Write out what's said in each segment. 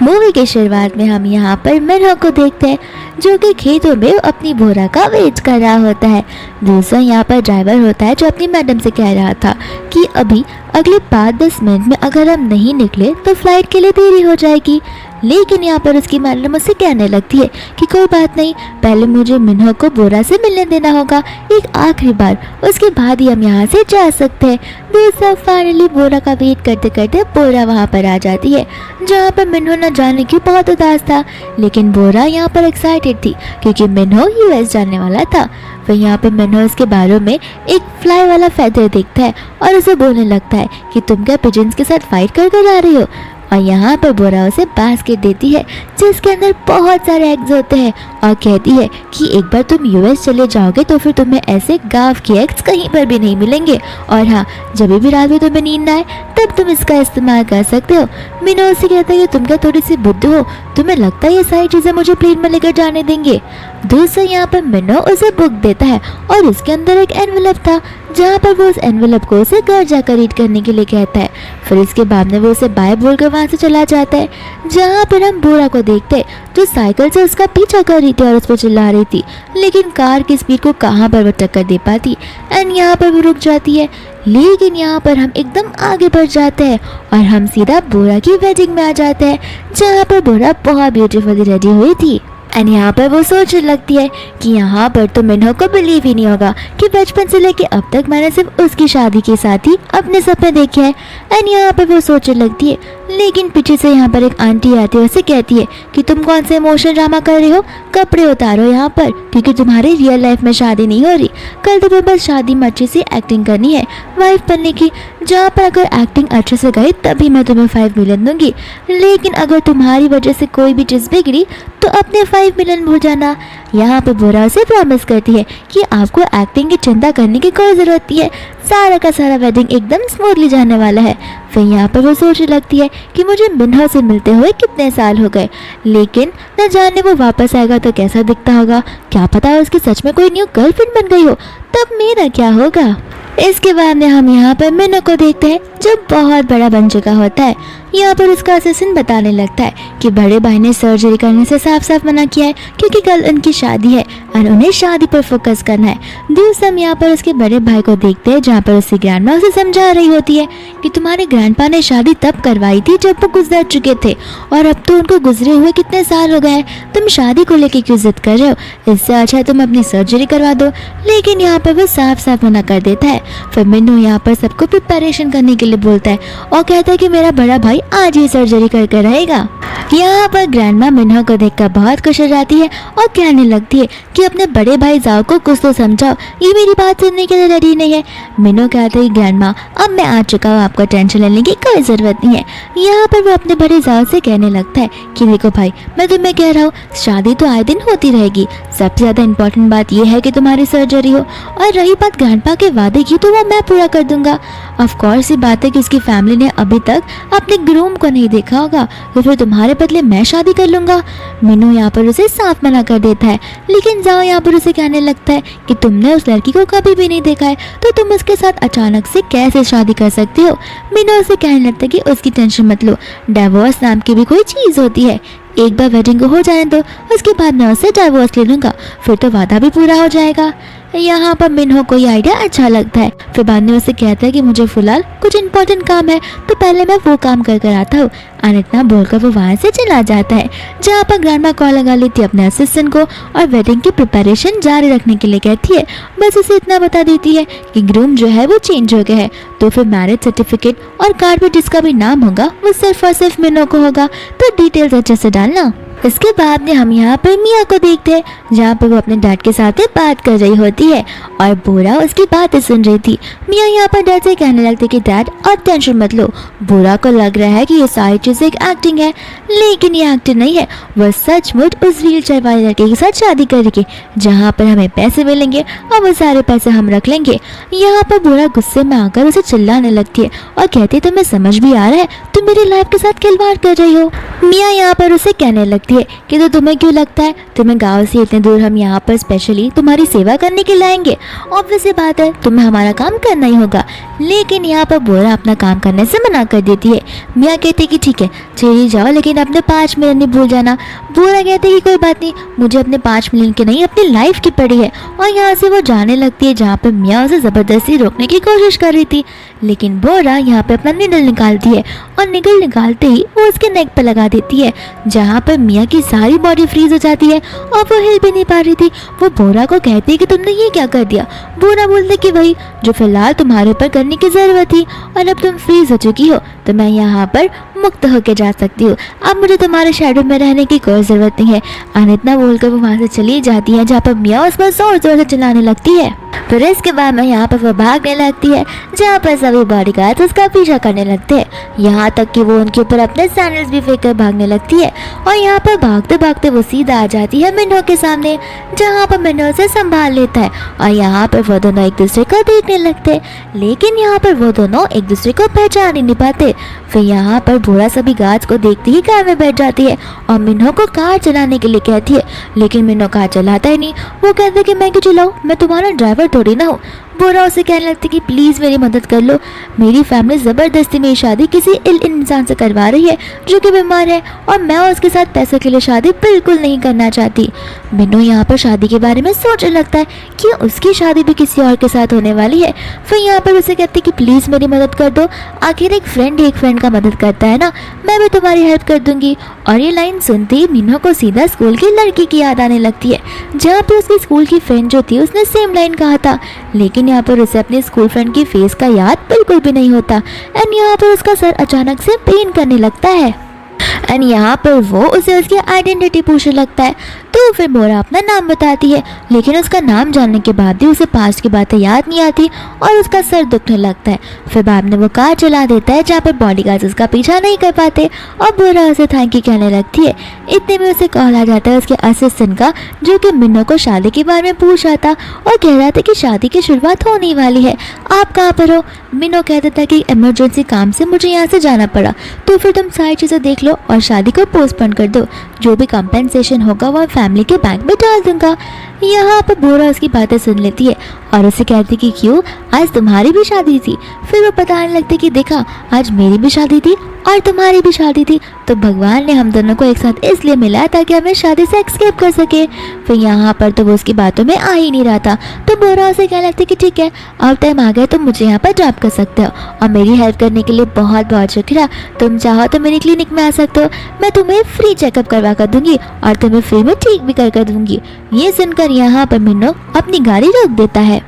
Movie की शुरुआत में हम यहाँ पर मिन्हो को देखते हैं जो कि खेतों में अपनी बोरा का वेट कर रहा होता है। दूसरा यहाँ पर ड्राइवर होता है जो अपनी मैडम से कह रहा था कि अभी अगले 5-10 मिनट में अगर हम नहीं निकले तो फ्लाइट के लिए देरी हो जाएगी। लेकिन यहाँ पर उसकी मैडम उससे कहने लगती है कि कोई बात नहीं, पहले मुझे मिन्हो को बोरा से मिलने देना होगा एक आखिरी बार, उसके बाद ही हम यहाँ से जा सकते हैं। दूसरा फाइनली बोरा का वेट करते करते बोरा वहाँ पर आ जाती है जहाँ पर मिन्हो न जाने की बहुत उदास था, लेकिन बोरा यहाँ पर एक्साइटेड थी क्योंकि मिन्हो यूएस जाने वाला था। फिर यहाँ पर मिन्हो उसके बालों में एक फ्लाई वाला फेदर देखता है और उसे बोलने लगता है कि तुम क्या पिजन्स के साथ फाइट कर कर आ रही हो। और यहाँ पर बोरा उसे बास्केट देती है जिसके अंदर बहुत सारे एग्स होते हैं और कहती है कि एक बार तुम यूएस चले जाओगे तो फिर तुम्हें ऐसे गाँव के एग्स कहीं पर भी नहीं मिलेंगे, और हाँ, जब भी रात में तुम्हें नींद आए तब तुम इसका इस्तेमाल कर सकते हो। मिन्हो उसे कहता है कि तुम क्या थोड़ी सी बुद्धू हो, तुम्हें लगता है ये सारी चीज़ें मुझे प्लेन में लेकर जाने देंगे। दूसरा यहाँ पर मिन्हो उसे बुक देता है और उसके अंदर एक एनवेलप था जहाँ पर वो उस एनवेलप को उसे घर जाकर रीड करने के लिए कहता है। फिर इसके बाद में वो उसे बाय बोलकर वहाँ से चला जाता है जहाँ पर हम बोरा को देखते हैं जो साइकिल से उसका पीछा कर रही थी और उस पर चिल्ला रही थी, लेकिन कार की स्पीड को कहाँ पर वो टक्कर दे पाती एंड यहाँ पर वो रुक जाती है। लेकिन यहाँ पर हम एकदम आगे बढ़ जाते हैं और हम सीधा बोरा की वेडिंग में आ जाते हैं जहाँ पर बोरा बहुत ब्यूटीफुली रेडी हुई थी। एंड यहाँ पर वो सोचने लगती है कि यहाँ पर तो मिन्हो को बिलीव ही नहीं होगा कि बचपन से लेके अब तक मैंने सिर्फ उसकी शादी के साथ ही अपने सपने देखे हैं। एंड यहाँ पर वो सोचने लगती है, लेकिन पीछे से यहाँ पर एक आंटी आती है, उसे कहती है कि तुम कौन से इमोशनल ड्रामा कर रहे हो, कपड़े उतारो यहाँ पर क्योंकि तुम्हारी रियल लाइफ में शादी नहीं हो रही, कल तुम्हें बस शादी में अच्छी सी एक्टिंग करनी है वाइफ बनने की, जहाँ पर अगर एक्टिंग अच्छे से गई तभी मैं तुम्हें 5 मिलियन दूंगी, लेकिन अगर तुम्हारी वजह से कोई भी चीज़ बिगड़ी तो अपने 5 मिलियन भूल जाना। यहाँ पर बोरा से प्रॉमिस करती है कि आपको एक्टिंग की चिंता करने की कोई ज़रूरत नहीं है, सारा का सारा वेडिंग एकदम स्मूथली जाने वाला है। फिर यहाँ पर वो सोचने लगती है कि मुझे मिन्हो से मिलते हुए कितने साल हो गए, लेकिन न जाने वो वापस आएगा तो कैसा दिखता होगा, क्या पता उसकी सच में कोई न्यू गर्लफ्रेंड बन गई हो, तब मेरा क्या होगा। इसके बाद में हम यहाँ पर मिन्हो को देखते हैं जो बहुत बड़ा बन चुका होता है। यहाँ पर उसका असिस्टेंट बताने लगता है कि बड़े भाई ने सर्जरी करने से साफ साफ मना किया है क्योंकि कल उनकी शादी है और उन्हें शादी पर फोकस करना है। दूसरा हम यहाँ पर उसके बड़े भाई को देखते हैं जहाँ पर उसकी ग्रैंडमा उसे समझा रही होती है कि तुम्हारे ग्रैंडपा ने शादी तब करवाई थी जब वो गुजर चुके थे और अब तो उनको गुजरे हुए कितने साल हो गए, तुम शादी को लेकर क्यों जिद कर रहे हो, इससे अच्छा है तुम अपनी सर्जरी करवा दो। लेकिन यहाँ पर वो साफ साफ मना कर देता है। फिर मिन्हो यहाँ पर सबको प्रिपरेशन करने के लिए बोलता है और कहता है कि मेरा बड़ा भाई आज ही सर्जरी करके रहेगा। यहाँ पर ग्रैंडमा मिन्हो को देखकर बहुत खुश हो जाती है और कहने लगती है कि अपने बड़े भाई जाओ को कुछ तो समझाओ, ये मेरी बात सुनने के लिए रेडी नहीं है। मिन्हो कहता है ग्रैंडमा अब मैं आ चुका हूँ, आपको टेंशन लेने की कोई ज़रूरत नहीं है। यहाँ पर वो अपने बड़े जाओ से कहने लगता है कि देखो भाई, मैं तुम्हें कह रहा हूँ शादी तो आए दिन होती रहेगी, सबसे ज़्यादा इम्पोर्टेंट बात यह है कि तुम्हारी सर्जरी हो, और रही बात ग्रैंडपा के वादे की तो वो मैं पूरा कर दूंगा। ऑफ कोर्स ये बात है कि उसकी फैमिली ने अभी तक अपने ग्रूम को नहीं देखा होगा, तो फिर तुम्हारे बदले मैं शादी कर लूंगा। मिन्हो यहाँ पर उसे साफ मना कर देता है, लेकिन जाओ यहाँ पर उसे कहने लगता है कि तुमने उस लड़की को कभी भी नहीं देखा है तो तुम उसके साथ अचानक से कैसे शादी कर सकते हो। मिन्हो उसे कहने लगता है कि उसकी टेंशन मत लो, डिवोर्स नाम की भी कोई चीज़ होती है, एक बार वेडिंग को हो जाने दो, उसके बाद मैं उससे डिवोर्स ले लूँगा, फिर तो वादा भी पूरा हो जाएगा। यहाँ पर मिन्हो को ये आइडिया अच्छा लगता है। फिर बाद में उसे कहता है कि मुझे फिलहाल कुछ इंपॉर्टेंट काम है तो पहले मैं वो काम कर कर आता हूँ, और इतना बोलकर वो वहाँ से चला जाता है। जहाँ पर ग्रैंडमा कॉल लगा लेती है अपने असिस्टेंट को और वेडिंग की प्रिपरेशन जारी रखने के लिए कहती है। बस उसे इतना बता देती है कि ग्रूम जो है वो चेंज हो गया है, तो फिर मैरिज सर्टिफिकेट और कार्ड पर जिसका भी नाम होगा वो सिर्फ और सिर्फ मिन्हो को होगा, तो डिटेल्स अच्छे से डालना। इसके बाद में हम यहाँ पर मिया को देखते हैं जहाँ पर वो अपने डैड के साथ बात कर रही होती है और बोरा उसकी बातें सुन रही थी। मिया यहाँ पर डैड से कहने लगती कि डैड अब टेंशन मत लो, बोरा को लग रहा है कि ये सारी चीज़ें एक एक्टिंग है, लेकिन ये एक्टिंग नहीं है, वह सचमुच उस व्हील चेयर वाले लड़के के साथ शादी करेगी जहाँ पर हमें पैसे मिलेंगे और वो सारे पैसे हम रख लेंगे। यहाँ पर बोरा गुस्से में आकर उसे चिल्लाने लगती है और कहती है तुम्हें समझ भी आ रहा है तुम मेरी लाइफ के साथ खिलवाड़ कर रही हो। मिया यहाँ पर उसे कहने लगती कहती है कि तो तुम्हें क्यों लगता है तुम्हें गाँव से इतने दूर हम यहाँ पर स्पेशली तुम्हारी सेवा करने के लिए आएंगे? ऑब्वियस सी बात है तुम्हें हमारा काम करना ही होगा। लेकिन यहाँ पर बोरा अपना काम करने से मना कर देती है। मियाँ कहते कि ठीक है चली जाओ, लेकिन अपने 5 मिलियन नहीं भूल जाना। बोरा कहते कि कोई बात नहीं, मुझे अपने 5 मिलियन की नहीं अपनी लाइफ की पड़ी है। और यहाँ से वो जाने लगती है जहाँ पर मियाँ उसे ज़बरदस्ती रोकने की कोशिश कर रही थी। लेकिन बोरा यहाँ पे अपना निडल निकालती है और निडल निकालते ही वो उसके नेक पर लगा देती है, जहाँ पर मियाँ की सारी बॉडी फ्रीज हो जाती है और वो हिल भी नहीं पा रही थी। वो बोरा को कहती है कि तुमने ये क्या कर दिया। बोरा बोलते कि वही जो फिलहाल तुम्हारे ऊपर करने की ज़रूरत थी, और अब तुम फ्रीज हो चुकी हो तो मैं यहाँ पर मुक्त होके जा सकती हूँ। अब मुझे तुम्हारे शैडो में रहने की कोई ज़रूरत नहीं है। और इतना बोलकर वो वहाँ से चली जाती है, जहाँ पर मियाँ उस पर जोर जोर से चिल्लाने लगती है। फिर इसके बाद में यहाँ पर वो भागने लगती है, जहाँ पर सभी बॉडीगार्ड्स उसका पीछा करने लगते हैं। यहाँ तक कि वो उनके ऊपर अपने सैंडल्स भी फेंक कर भागने लगती है। और यहाँ पर भागते भागते वो सीधा आ जाती है मिन्हो के सामने, जहाँ पर मिन्हो उसे संभाल लेता है। और यहाँ पर वो दोनों एक दूसरे को देखने लगते हैं, लेकिन यहाँ पर वो दोनों एक दूसरे को पहचान ही नहीं पाते। फिर यहाँ पर बोरा सभी गार्ड्स को देखते ही कार में बैठ जाती है और मिन्हो को कार चलाने के लिए कहती है, लेकिन मिन्हो कार चलाता ही नहीं। वो कहता है कि मैं क्यों चलाऊँ, मैं तुम्हारा ड्राइवर थोड़ी ना हूँ। बोरा उसे कहने लगती कि प्लीज़ मेरी मदद कर लो, मेरी फैमिली ज़बरदस्ती मेरी शादी किसी इल इंसान से करवा रही है जो कि बीमार है, और मैं उसके साथ पैसे के लिए शादी बिल्कुल नहीं करना चाहती। मिन्हो यहाँ पर शादी के बारे में सोचने लगता है कि उसकी शादी भी किसी और के साथ होने वाली है। फिर यहाँ पर उसे कहती कि प्लीज़ मेरी मदद कर दो, आखिर एक फ्रेंड का मदद करता है ना, मैं भी तुम्हारी हेल्प कर दूंगी। और ये लाइन सुनते ही मिन्हो को सीधा स्कूल की लड़की की याद आने लगती है, जहाँ पर उसकी स्कूल की फ्रेंड जो थी उसने सेम लाइन कहा था। लेकिन यहाँ पर उसे अपने स्कूल फ्रेंड की फेस का याद बिल्कुल भी नहीं होता। एंड यहाँ पर उसका सर अचानक से पेन करने लगता है। एंड यहाँ पर वो उसे उसकी आइडेंटिटी पूछने लगता है। तो फिर बोरा अपना नाम बताती है, लेकिन उसका नाम जानने के बाद भी उसे पास्ट की बातें याद नहीं आती और उसका सर दुखने लगता है। फिर बाद में वो कार चला देता है, जहाँ पर बॉडीगार्ड्स उसका पीछा नहीं कर पाते और बोरा उसे थैंक यू कहने लगती है। इतने में उसे कॉल आ जाता है उसके असिस्टेंट का, जो कि मिन्हो को शादी के बारे में पूछ रहा था और कह रहा था कि शादी की शुरुआत होने वाली है, आप कहाँ पर हो। मिन्हो कहता था कि इमरजेंसी काम से मुझे यहाँ से जाना पड़ा, तो फिर तुम सारी चीज़ें देख लो और शादी को पोस्टपोन कर दो, जो भी कंपेंसेशन होगा वो फैमिली के बैंक में डाल दूंगा। यहाँ पर बोरा उसकी बातें सुन लेती है और उसे कहती कि क्यों, आज तुम्हारी भी शादी थी। फिर वो बताने लगती कि देखा आज मेरी भी शादी थी और तुम्हारी भी शादी थी, तो भगवान ने हम दोनों को एक साथ इसलिए मिलाया ताकि हमें शादी से एस्केप कर सके। फिर यहाँ पर तो वो उसकी बातों में आ ही नहीं रहा था, तो बोरा उसे कहने लगती कि ठीक है अब टाइम आ गया, तुम मुझे यहाँ पर ड्रॉप कर सकते हो और मेरी हेल्प करने के लिए बहुत बहुत शुक्रिया। तुम चाहो तो मेरी क्लिनिक में आ सकते हो, मैं तुम्हें फ्री चेकअप करवा कर दूंगी और तुम्हें फ्री में ठीक भी कर दूंगी। ये सुनकर यहाँ पर मिन्हो अपनी गाड़ी रोक देता है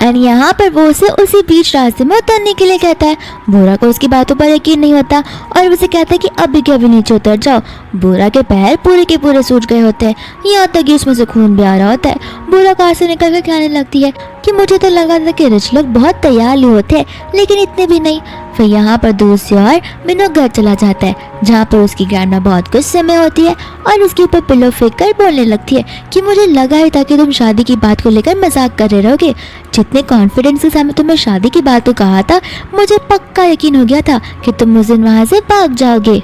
एंड यहाँ पर वो उसे उसी बीच रास्ते में उतरने के लिए कहता है। बोरा को उसकी बातों पर यकीन नहीं होता और उसे कहता है कि अभी के अभी नीचे उतर जाओ। बोरा के पैर पूरे के पूरे सूज गए होते हैं, यहाँ तक कि उसमें से खून भी आ रहा होता है। बोरा कार से निकल कर कहने लगती है कि मुझे तो लगा था कि रिच लोग बहुत दयालु होते हैं, लेकिन इतने भी नहीं। फिर यहाँ पर दूसरी ओर मिन्हो घर चला जाता है, जहाँ पर उसकी ग्रैंडमा बहुत गुस्से में होती है और उसके ऊपर पिलो फेंक कर बोलने लगती है कि मुझे लगा ही था कि तुम शादी की बात को लेकर मजाक कर रहे रहोगे। जितने कॉन्फिडेंस के साथ तुमने शादी की बात को कहा था, मुझे पक्का यकीन हो गया था कि तुम उस दिन वहाँ से भाग जाओगे।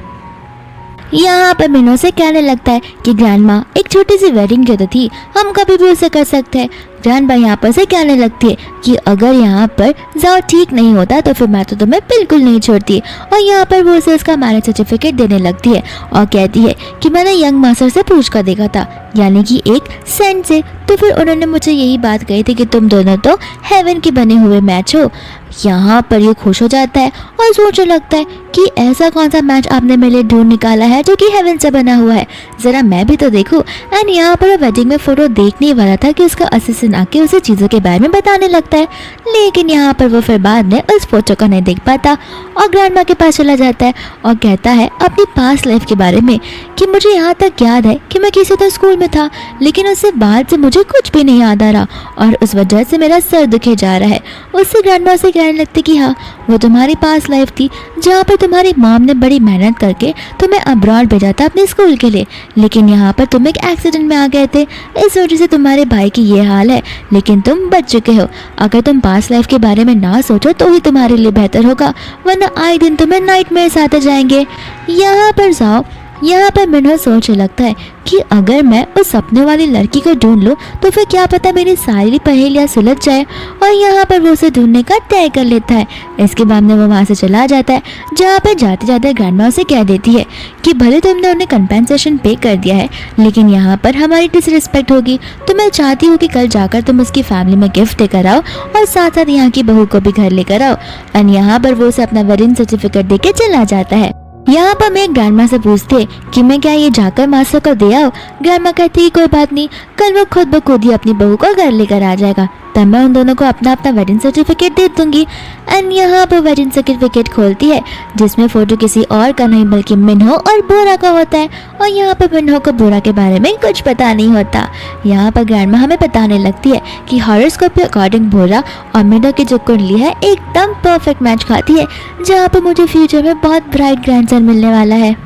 यहाँ पर मिन्हो से कहने लगता है कि ग्रैंडमा एक छोटी सी वेडिंग जो तो थी, हम कभी भी उसे कर सकते हैं। ग्रैंडमा यहाँ पर से कहने लगती है कि अगर यहाँ पर जाओ ठीक नहीं होता तो फिर मैं तो तुम्हें बिल्कुल नहीं छोड़ती। और यहाँ पर वो उसे उसका मैरिज सर्टिफिकेट देने लगती है और कहती है कि मैंने यंग मास्टर से पूछ कर देखा था, यानी कि एक सेंट से, तो फिर उन्होंने मुझे यही बात कही थी कि तुम दोनों तो हेवन के बने हुए मैच हो। यहाँ पर ये खुश हो जाता है और सोचने लगता है कि ऐसा कौन सा मैच आपने मेरे लिए ढूंढ निकाला है जो कि हेवन से बना हुआ है, ज़रा मैं भी तो देखूं। एंड यहाँ पर वेडिंग में फ़ोटो देखने वाला था कि उसका असिस्टेंट आके उसे चीज़ों के बारे में बताने लगता है, लेकिन यहाँ पर वो फिर बाद में उस फोटो को नहीं देख पाता और ग्रैंडमा के पास चला जाता है और कहता है अपनी पास्ट लाइफ के बारे में कि मुझे यहाँ तक याद है कि मैं किसी तरह स्कूल में था, लेकिन उससे बाद से मुझे कुछ भी नहीं याद आ रहा और उस वजह से मेरा सर दुखे जा रहा है। उससे ग्रैंडमा से कहने लगती कि हाँ वो तुम्हारी पास्ट लाइफ थी जहाँ पर तुम्हारी मॉम ने बड़ी मेहनत करके तुम्हें अब्रॉड भेजा था अपने स्कूल के लिए, लेकिन यहाँ पर तुम एक एक्सीडेंट में आ गए थे, इस वजह से तुम्हारे भाई की ये हाल है, लेकिन तुम बच चुके हो। अगर तुम पास्ट लाइफ के बारे में ना सोचो तो ही तुम्हारे लिए बेहतर होगा, वरना आए दिन तुम्हें नाइटमेयर्स आते जाएंगे। यहाँ पर जाओ यहाँ पर मिन्हो सोचने लगता है कि अगर मैं उस सपने वाली लड़की को ढूंढ लूँ तो फिर क्या पता मेरी सारी पहेलियाँ सुलझ जाए। और यहाँ पर वो उसे ढूंढने का तय कर लेता है। इसके बाद में वो वहाँ से चला जाता है, जहाँ पर जाते जाते ग्रैंडमा उसे कह देती है कि भले तुमने उन्हें कंपेंसेशन पे कर दिया है, लेकिन यहाँ पर हमारी डिसरिस्पेक्ट होगी, तो मैं चाहती हूँ कि कल जाकर तुम उसकी फैमिली में गिफ्ट देकर आओ और साथ साथ यहाँ की बहू को भी घर लेकर आओ। और यहाँ पर वो उसे अपना वेडिंग सर्टिफिकेट देके चला जाता है। यहाँ पर मैं ग्रैंडमा से पूछती है कि मैं क्या ये जाकर मास्टर को दे आओ। ग्रैंडमा कहती है कोई बात नहीं, कल वो खुद ब खुद ही अपनी बहू को घर लेकर आ जाएगा, तब मैं उन दोनों को अपना अपना वेडिंग सर्टिफिकेट दे दूंगी। एंड यहाँ पर वेडिंग सर्टिफिकेट खोलती है, जिसमें फोटो किसी और का नहीं बल्कि मिन्हो और बोरा का होता है। और यहाँ पर मिन्हो को बोरा के बारे में कुछ पता नहीं होता। यहाँ पर ग्रैंडमा हमें बताने लगती है कि हॉरोस्कोप के अकॉर्डिंग बोरा और मिन्हो की जो कुंडली है एकदम परफेक्ट मैच खाती है, जहाँ पर मुझे फ्यूचर में बहुत ब्राइट ग्रैंडसन मिलने वाला है।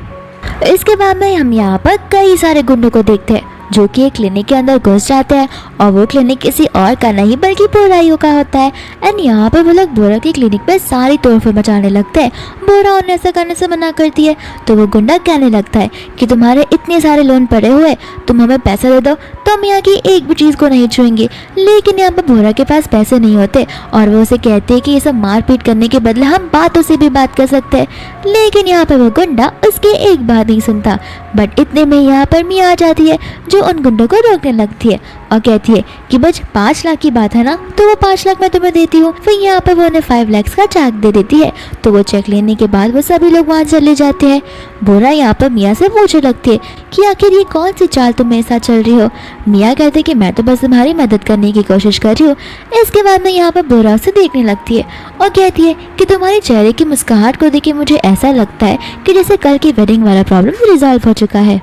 इसके बाद में हम यहाँ पर कई सारे गुंडों को देखते हैं जो कि एक क्लिनिक के अंदर घुस जाते हैं, और वो क्लिनिक किसी और का नहीं बल्कि बोराइयों का होता है। एंड यहाँ पर वो लोग बोरा की क्लिनिक पे सारी तोड़फोड़ मचाने लगते हैं। बोरा उन्हें ऐसा करने से मना करती है, तो वो गुंडा कहने लगता है कि तुम्हारे इतने सारे लोन पड़े हुए, तुम हमें पैसा दे दो तो हम यहाँ की एक भी चीज़ को नहीं छुएंगे। लेकिन यहाँ पर बोरा के पास पैसे नहीं होते, और वो उसे कहते हैं कि ये सब मारपीट करने के बदले हम बातों से भी बात कर सकते हैं। लेकिन यहाँ पर वो गुंडा उसकी एक बात नहीं सुनता। बट इतने में यहाँ पर मिया आ जाती है, जो उन गुंडों को रोकने लगती है और कहती है कि बस 5 लाख की बात है ना, तो वो 5 लाख मैं तुम्हें देती हूँ। फिर यहाँ पर वो उन्हें 5 लाख का चेक दे देती है। तो वो चेक लेने के बाद वो सभी लोग वहाँ चले जाते हैं। बोरा यहाँ पर मिया से पूछने लगती है कि आखिर ये कौन सी चाल तुम मेरे साथ चल रही हो। मिया कहते कि मैं तो बस तुम्हारी मदद करने की कोशिश कर रही हूँ। इसके बाद में यहाँ पर बोरा उसे देखने लगती है और कहती है कि तुम्हारे चेहरे की मुस्कुराहट को देख के मुझे ऐसा लगता है कि जैसे कल की वेडिंग वाला प्रॉब्लम रिजॉल्व हो चुका है।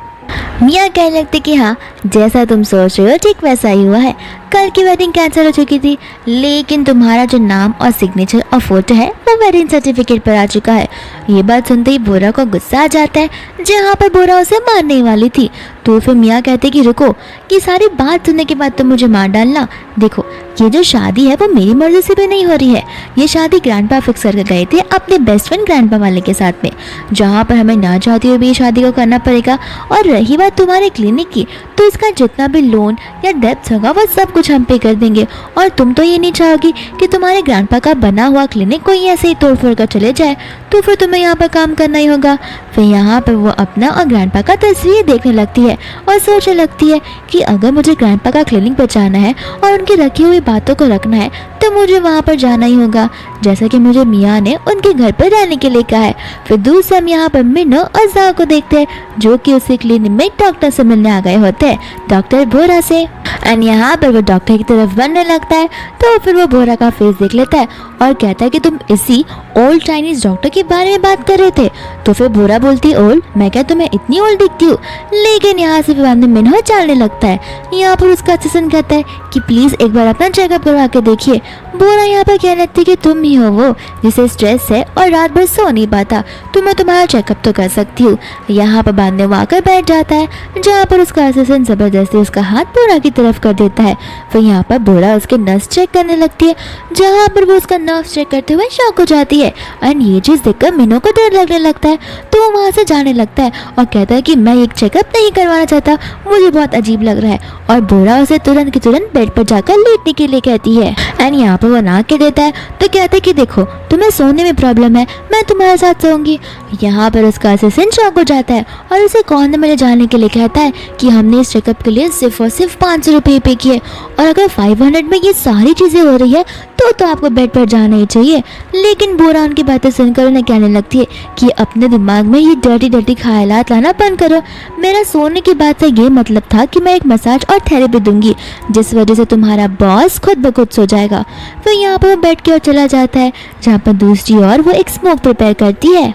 मिया कहने लगती कि हाँ, जैसा तुम सोच रहे हो ठीक वैसा ही हुआ है। कल की वेडिंग कैंसिल हो चुकी थी, लेकिन तुम्हारा जो नाम और सिग्नेचर और फोटो है वो वेडिंग सर्टिफिकेट पर आ चुका है। ये बात सुनते ही बोरा को गुस्सा आ जाता है, जहाँ पर बोरा उसे मारने वाली थी। तो फिर मिया कहते कि रुको, कि सारी बात सुनने के बाद तुम मुझे मार डालना। देखो, ये जो शादी है वो मेरी मर्जी से भी नहीं हो रही है। ये शादी ग्रैंडपा फिक्स करके गए थे अपने बेस्ट फ्रेंड ग्रैंडपा वाले के साथ में, जहाँ पर हमें ना चाहते हुए भी ये शादी को करना पड़ेगा। और रही बात तुम्हारे क्लिनिक की, तो इसका जितना भी लोन या डेब्ट होगा वो सब कुछ हम पे कर देंगे। और तुम तो ये नहीं चाहोगी कि तुम्हारे ग्रैंडपा का बना हुआ क्लिनिक कोई ऐसे ही तोड़ फोड़ कर चले जाए, तो फिर तुम्हें यहाँ पर काम करना ही होगा। फिर यहाँ पर वो अपना और ग्रैंडपा का तस्वीर देखने लगती है और सोचने लगती है कि अगर मुझे ग्रैंडपा का क्लिनिक बचाना है और उनकी रखी हुई बातों को रखना है, तो मुझे वहाँ पर जाना ही होगा, जैसा कि मुझे मिया ने उनके घर पर रहने के लिए कहा है। फिर दूसरे हम यहाँ पर मिन्हो और जाओ को देखते हैं, जो कि उसी क्लिनिक में डॉक्टर से मिलने आ गए होते हैं, डॉक्टर बोरा से। एंड यहाँ पर वो डॉक्टर की तरफ बढ़ने लगता है, तो फिर वो बोरा का फेस देख लेता है और कहता है कि तुम इसी ओल्ड चाइनीज डॉक्टर के बारे में बात कर रहे थे। तो फिर बोरा बोलती है ओल्ड, मैं क्या तुम्हें इतनी ओल्ड दिखती हूँ। लेकिन यहाँ से फिर मिन्हो चलने लगता है। यहाँ पर उसका असिस्टेंट कहता है कि प्लीज एक बार अपना चेकअप करवा के देखिए। बोरा यहाँ पर कहने लगती है कि तुम ही हो वो जिसे स्ट्रेस है और रात भर सो नहीं पाता, तो मैं तुम्हारा चेकअप तो कर सकती हूँ। यहाँ पर बाद में वो आकर बैठ जाता है, जहाँ पर उसका असिस्टेंट जबरदस्ती उसका हाथ बोरा की तरफ कर देता है। फिर यहाँ पर बोरा उसके नर्व्स चेक करने लगती है, जहाँ पर वो उसका नर्व्स चेक करते हुए शॉक हो जाती है। एंड ये चीज़ देखकर मिन्हो को डर लगने लगता है, तो वो वहाँ से जाने लगता है और कहता है कि मैं एक चेकअप नहीं करवाना चाहता, मुझे बहुत अजीब लग रहा है। और बोरा उसे तुरंत की तुरंत बेड पर जाकर लेटने के लिए कहती है। एंड यहाँ पर वो ना के देता है, तो कहते है कि देखो तुम्हें सोने में प्रॉब्लम है, मैं तुम्हारे साथ सोऊंगी। यहाँ पर उसका असिस्टेंट शॉक हो जाता है और उसे कॉर्नर में ले जाने के लिए कहता है कि हमने इस चेकअप के लिए सिर्फ और सिर्फ 500 रुपये पे किए, और अगर 500 में ये सारी चीज़ें हो रही है तो आपको बेड पर जाना ही चाहिए। लेकिन बोरा उनकी बातें सुनकर उन्हें कहने लगती है कि अपने दिमाग में ये डर्टी ख्यालात लाना बंद करो। मेरा सोने की बात से ये मतलब था कि मैं एक मसाज और थेरेपी दूंगी, जिस वजह से तुम्हारा बॉस खुद ब खुद सो जाएगा। फिर यहाँ पर वो बेड की ओर चला जाता है, जहाँ पर दूसरी ओर वो एक स्मोक प्रिपेयर करती है।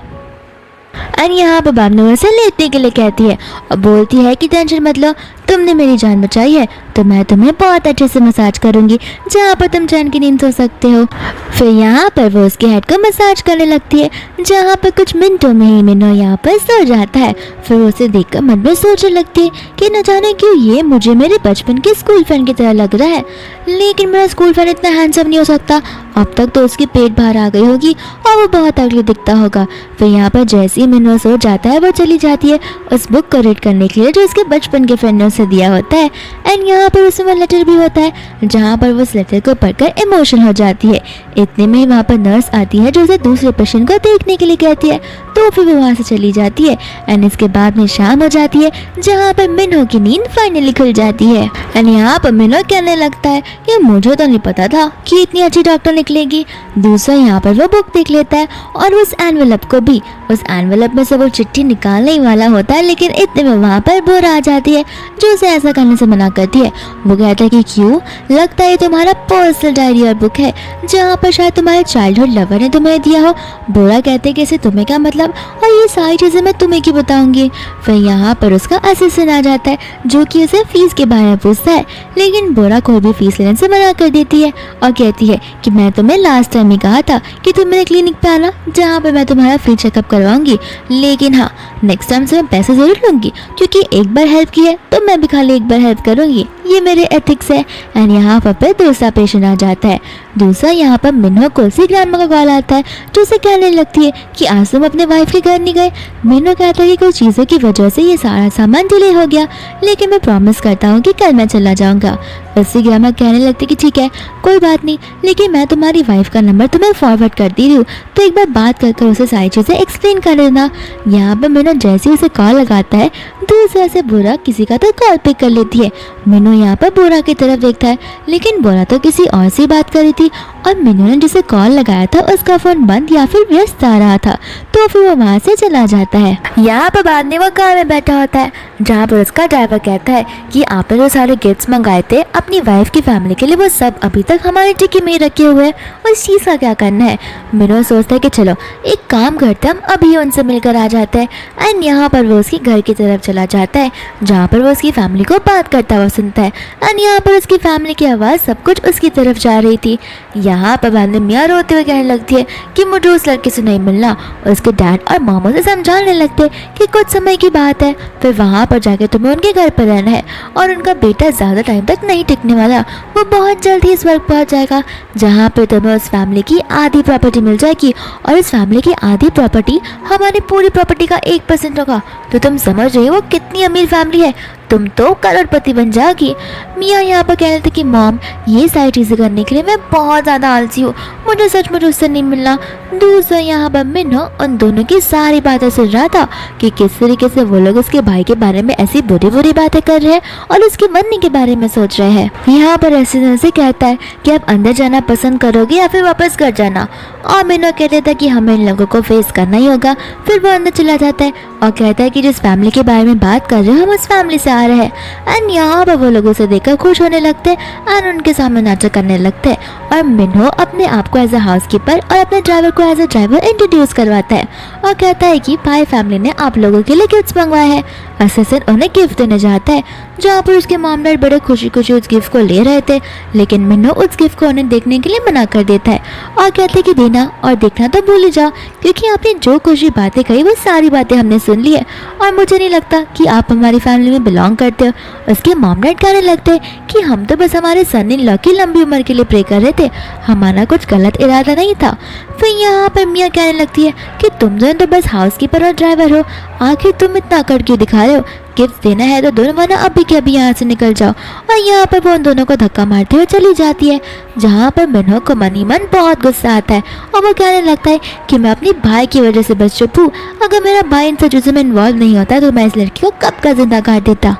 एंड यहाँ पर बाबनूर से लेटने के लिए कहती है और बोलती है कि टेंशन मत लो, तुमने मेरी जान बचाई है तो मैं तुम्हें बहुत अच्छे से मसाज करूंगी जहाँ पर तुम चैन की नींद सो सकते हो। फिर यहाँ पर वो उसके हेड को मसाज करने लगती है, जहाँ पर कुछ मिनटों में ही मिनो यहाँ पर सो जाता है। फिर वो उसे देखकर मन में सोचने लगती है कि न जाने क्यों ये मुझे मेरे बचपन के स्कूल फ्रेंड की तरह लग रहा है, लेकिन मेरा स्कूल फ्रेंड इतना हैंडसम नहीं हो सकता। अब तक तो उसकी पेट बाहर आ गई होगी और वो बहुत अगली दिखता होगा। फिर यहाँ पर जैसे ही मिनो सो जाता है वो चली जाती है उस बुक को रीड करने के लिए जो उसके बचपन के फ्रेंड ने उसे दिया होता है। एंड यहाँ पर उसमें लेटर भी होता है, जहाँ पर वो उस लेटर को पढ़कर इमोशनल हो जाती है। इतने में ही वहाँ पर नर्स आती है जो उसे दूसरे पेशेंट को देखने के लिए कहती है, तो फिर वो वहाँ से चली जाती है। एंड इसके बाद में शाम हो जाती है, जहाँ पर मिनो की नींद फाइनली खुल जाती है। एंड यहाँ पर मिनो कहने लगता है कि मुझे तो नहीं पता था कि इतनी अच्छी डॉक्टर निकलेगी। दूसरा यहाँ पर वो बुक देख लेता है और उस एनवेलप को भी। उस एनवेलप में से वो चिट्ठी निकालने ही वाला होता है, लेकिन इतने में वहाँ पर बोरा आ जाती है जो उसे ऐसा करने से मना करती है। वो कहता है कि क्यों, लगता है तुम्हारा पर्सनल डायरी और बुक है जहाँ पर शायद तुम्हारे चाइल्डहुड लवर ने तुम्हें दिया हो। बोरा कहते हैं कि इसे तुम्हें क्या मतलब, और ये सारी चीज़ें मैं तुम्हें क्यों बताऊंगी। फिर यहाँ पर उसका असिस्टेंट आ जाता है जो कि उसे फीस के बारे में पूछता है, लेकिन बोरा कोई भी फीस लेने से मना कर देती है और कहती है कि मैं तुम्हें लास्ट टाइम ही कहा था कि तुम मेरे क्लिनिक पे आना जहाँ पर मैं तुम्हारा फ्री चेकअप करवाऊंगी, लेकिन हाँ नेक्स्ट टाइम से मैं पैसे जरूर लूंगी, क्योंकि एक बार हेल्प की है तो मैं भी खाली एक बार हेल्प करूंगी, ये मेरे एथिक्स है। एंड यहाँ पर दूसरा पेशेंट आ जाता है। दूसरा यहाँ पर मिनो को उसी ग्रैंडमा का कॉल आता है जो उसे कहने लगती है कि आज तुम अपने वाइफ के घर नहीं गए। मिनो कहता है कि कुछ चीज़ों की वजह से ये सारा सामान डिले हो गया, लेकिन मैं प्रॉमिस करता हूँ कि कल मैं चला जाऊँगा। उसी ग्रैंडमा कहने लगती कि ठीक है कोई बात नहीं, लेकिन मैं तुम्हारी वाइफ का नंबर तुम्हें फॉरवर्ड कर दी रही हूँ, तो एक बार बात कर उसे सारी चीज़ें एक्सप्लेन कर देना। यहाँ पर मिनो जैसे उसे कॉल लगाता है दूसरा से बोरा किसी का तो कॉल पिक कर लेती है। मिनो यहाँ पर बोरा की तरफ देखता है, लेकिन बोरा तो किसी और से बात कर रही थी और मिनो ने जिसे कॉल लगाया था उसका फोन बंद या फिर व्यस्त आ रहा था, तो फिर वो वहाँ से चला जाता है। यहाँ पर बाद में वो कार में बैठा होता है, जहाँ पर उसका ड्राइवर कहता है कि आपने जो सारे गिफ्ट्स मंगाए थे अपनी वाइफ की फैमिली के लिए, वो सब अभी तक हमारी टिक्की में रखे हुए हैं, उस चीज़ का क्या करना है। मिनो सोचता है कि चलो एक काम करते हम अभी उनसे मिलकर आ जाते हैं। एंड यहाँ पर वो उसकी घर की तरफ चला जाता है, जहाँ पर वो उसकी फैमिली को बात करता हुआ सुनता है। एंड यहाँ पर उसकी फैमिली की आवाज़ सब कुछ उसकी तरफ जा रही थी। यहाँ पर बाद में मियाँ रोते हुए कहने लगती है कि मुझे उस लड़के से नहीं मिलना, और उसके डैड और मामू से समझाने लगते हैं कि कुछ समय की बात है, फिर वहाँ पर जाके तुम्हें उनके घर पर रहना है और उनका बेटा ज़्यादा टाइम तक नहीं टिकने वाला, वो बहुत जल्द ही इस वर्ग पहुँच जाएगा जहाँ पर तुम्हें उस फैमिली की आधी प्रॉपर्टी मिल जाएगी, और इस फैमिली की आधी प्रॉपर्टी हमारी पूरी प्रॉपर्टी का 1% होगा। तो तुम समझ रही हो वो कितनी अमीर फैमिली है, तुम तो करोड़पति बन जाओगी। मियाँ यहाँ पर कह रहे थे कि मॉम ये सारी चीज़ें करने के लिए मैं बहुत ज़्यादा आलसी हूँ, मुझे सचमुच उससे नहीं मिलना। दूसरा यहाँ पर मिनो उन दोनों की सारी बातें सुन रहा था कि किस तरीके से वो लोग उसके भाई के बारे में ऐसी बुरी बुरी बातें कर रहे हैं और उसके मरने के बारे में सोच रहे हैं। यहाँ पर ऐसे से कहता है कि आप अंदर जाना पसंद करोगे या फिर वापस घर जाना, और मिनो कहता था कि हमें इन लोगों को फेस करना ही होगा। फिर वो अंदर चला जाता है और कहता है कि जिस फैमिली के बारे में बात कर रहे हो हम उस फैमिली से आ रहे हैं। एंड यहाँ पर वो लोगों से देखकर खुश होने लगते हैं एंड उनके सामने नाटक करने लगते हैं, और मिनो अपने आप को एज अ हाउसकीपर और अपने ड्राइवर को एज अ ड्राइवर इंट्रोड्यूस करवाता है और कहता है कि भाई फैमिली ने आप लोगों के लिए गिफ्ट्स मंगवाए हैं। असिस्टेंट उन्हें गिफ्ट देने जाता है, जहाँ पर उसके मॉम डैड बड़े खुशी खुशी उस गिफ्ट को ले रहे थे, लेकिन मिनो उस गिफ्ट को उन्हें देखने के लिए मना कर देता है और कहते हैं कि देना और देखना तो भूल ही जाओ, क्योंकि आपने जो कुछ भी बातें कही वो सारी बातें हमने सुन ली है और मुझे नहीं लगता कि आप हमारी फैमिली में बिलोंग करते हो। उसके मॉम डैड कहने लगते हैं कि हम तो बस हमारे सन इन लॉ की लंबी उम्र के लिए प्रे कर रहे थे, हमारा कुछ गलत इरादा नहीं था। फिर यहाँ पर मियाँ कहने लगती है कि तुम दोनों तो बस हाउसकीपर और ड्राइवर हो, आखिर तुम इतना अकड़ क्यों दिखा रहे हो, गिफ्ट देना है तो दोनों वरना अभी के अभी यहाँ से निकल जाओ। और यहाँ पर वो उन दोनों को धक्का मारते हुए चली जाती है, जहाँ पर मिनो को मन ही मन बहुत गुस्सा आता है और वो कहने लगता है कि मैं अपनी भाई की वजह से बस चुप हूँ, अगर मेरा भाई इन सब चीज़ों में इन्वॉल्व नहीं होता तो मैं इस लड़की को कब का जिंदा काट देता।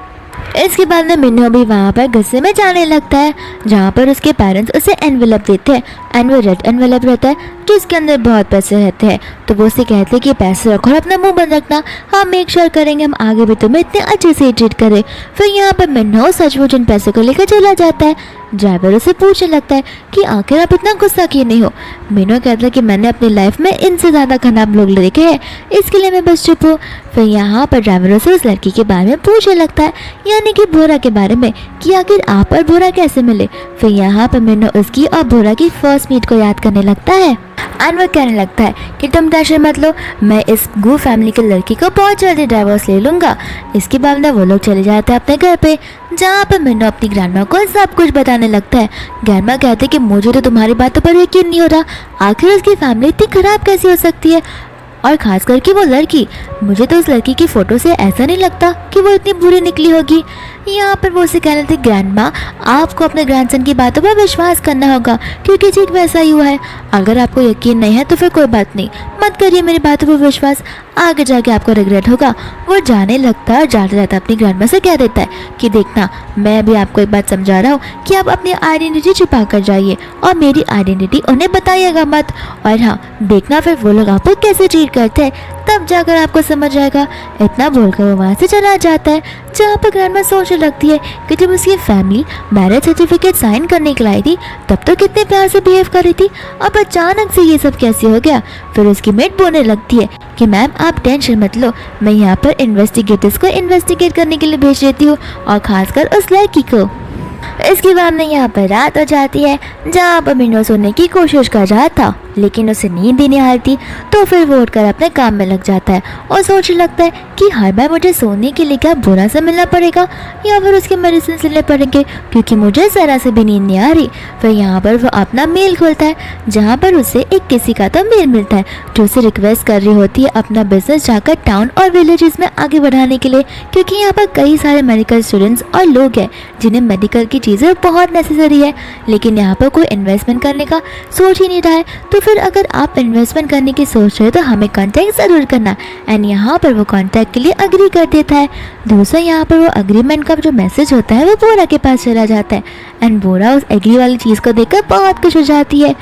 इसके बाद में मिनो भी वहाँ पर गुस्से में जाने लगता है, जहाँ पर उसके पेरेंट्स उसे एनवेलप देते हैं एंड वो रेड एनवेलप रहता है जिसके अंदर बहुत पैसे रहते हैं। तो वो उसे कहते हैं कि पैसे रखो और अपना मुंह बंद रखना, हम मेक श्योर करेंगे हम आगे भी तुम्हें इतने अच्छे से ट्रीट करें। फिर यहाँ पर मिनो सचमुच उन पैसों को लेकर चला जाता है। ड्राइवर उसे पूछने लगता है कि आखिर आप इतना गुस्सा क्यों नहीं हो। मीनू कहता है कि मैंने अपनी लाइफ में इनसे ज़्यादा खराब लोग देखे हैं, इसके लिए मैं बस चुप हूँ। फिर यहाँ पर ड्राइवर उसे उस लड़की के बारे में पूछने लगता है, यानी कि भोरा के बारे में, कि आखिर आप और भोरा कैसे मिले। फिर यहाँ पर मीनू उसकी और भोरा की फर्स्ट मीट को याद करने लगता है एंड वो कहने लगता है कि तुम टेंशन मत लो, मैं इस गू फैमिली की लड़की को बहुत जल्दी डाइवोर्स ले लूँगा। इसके बाद में वो लोग चले जाते हैं अपने घर पे, जहाँ पर मीनू अपनी ग्रैंडमा को सब कुछ बताने लगता है। ग्रैंडमा कहते हैं कि मुझे तो तुम्हारी बातों पर यकीन नहीं हो रहा, आखिर उसकी फैमिली इतनी खराब कैसी हो सकती है, और ख़ास करके वो लड़की। मुझे तो उस लड़की की फ़ोटो से ऐसा नहीं लगता कि वो इतनी बुरी निकली होगी। यहाँ पर वो उसे कहने लगी, ग्रैंडमा आपको अपने ग्रैंडसन की बातों पर विश्वास करना होगा, क्योंकि ठीक वैसा ही हुआ है। अगर आपको यकीन नहीं है तो फिर कोई बात नहीं, मत करिए मेरी बातों पर विश्वास, आगे जाके आपको रिग्रेट होगा। वो जाने लगता है और जाते जाता अपनी ग्रैंडमा से कह देता है कि देखना, मैं भी आपको एक बात समझा रहा हूँ कि आप अपनी आइडेंटिटी छुपा कर जाइए और मेरी आइडेंटिटी उन्हें बताइएगा मत। और हाँ, देखना फिर वो लोग आपको कैसे ट्रीट करते हैं, तब जाकर आपको समझ आएगा। इतना बोलकर वो वहाँ से चला जाता है, जहाँ पर ग्रैंडमा सोचने लगती है कि जब उसकी फैमिली मैरिज सर्टिफिकेट साइन करने के लिए आई थी तब तो कितने प्यार से बिहेव कर रही थी, अब अचानक से ये सब कैसे हो गया। फिर उसकी मेट बोलने लगती है कि मैम आप टेंशन मत लो, मैं यहाँ पर इन्वेस्टिगेटर्स को इन्वेस्टिगेट करने के लिए भेज देती हूँ, और खासकर उस लड़की को। इसके बाद में यहाँ पर रात हो जाती है, जहाँ पर मीनू सोने की कोशिश कर रहा था लेकिन उसे नींद ही नहीं आती। तो फिर वो उठकर अपने काम में लग जाता है और सोचने लगता है कि हर बार मुझे सोने के लिए क्या बुरा सा मिलना पड़ेगा या फिर उसके मेडिसिन लेने पड़ेंगे, क्योंकि मुझे ज़रा से भी नींद नहीं आ रही। फिर यहाँ पर वो अपना मेल खोलता है, जहाँ पर उसे एक किसी का तो मेल मिलता है जो उसे रिक्वेस्ट कर रही होती है अपना बिजनेस जाकर टाउन और विलेजेस में आगे बढ़ाने के लिए, क्योंकि यहाँ पर कई सारे मेडिकल स्टूडेंट्स और लोग हैं जिन्हें मेडिकल की चीज़ें बहुत नेसेसरी है, लेकिन यहाँ पर कोई इन्वेस्टमेंट करने का सोच ही नहीं रहा है। तो फिर अगर आप इन्वेस्टमेंट करने की सोच रहे हो तो हमें कांटेक्ट ज़रूर करना। एंड यहाँ पर वो कांटेक्ट के लिए अग्री कर देता है। दूसरा यहाँ पर वो अग्रीमेंट का जो मैसेज होता है वो बोरा के पास चला जाता है एंड बोरा उस एग्री वाली चीज़ को देखकर बहुत खुश हो जाती है।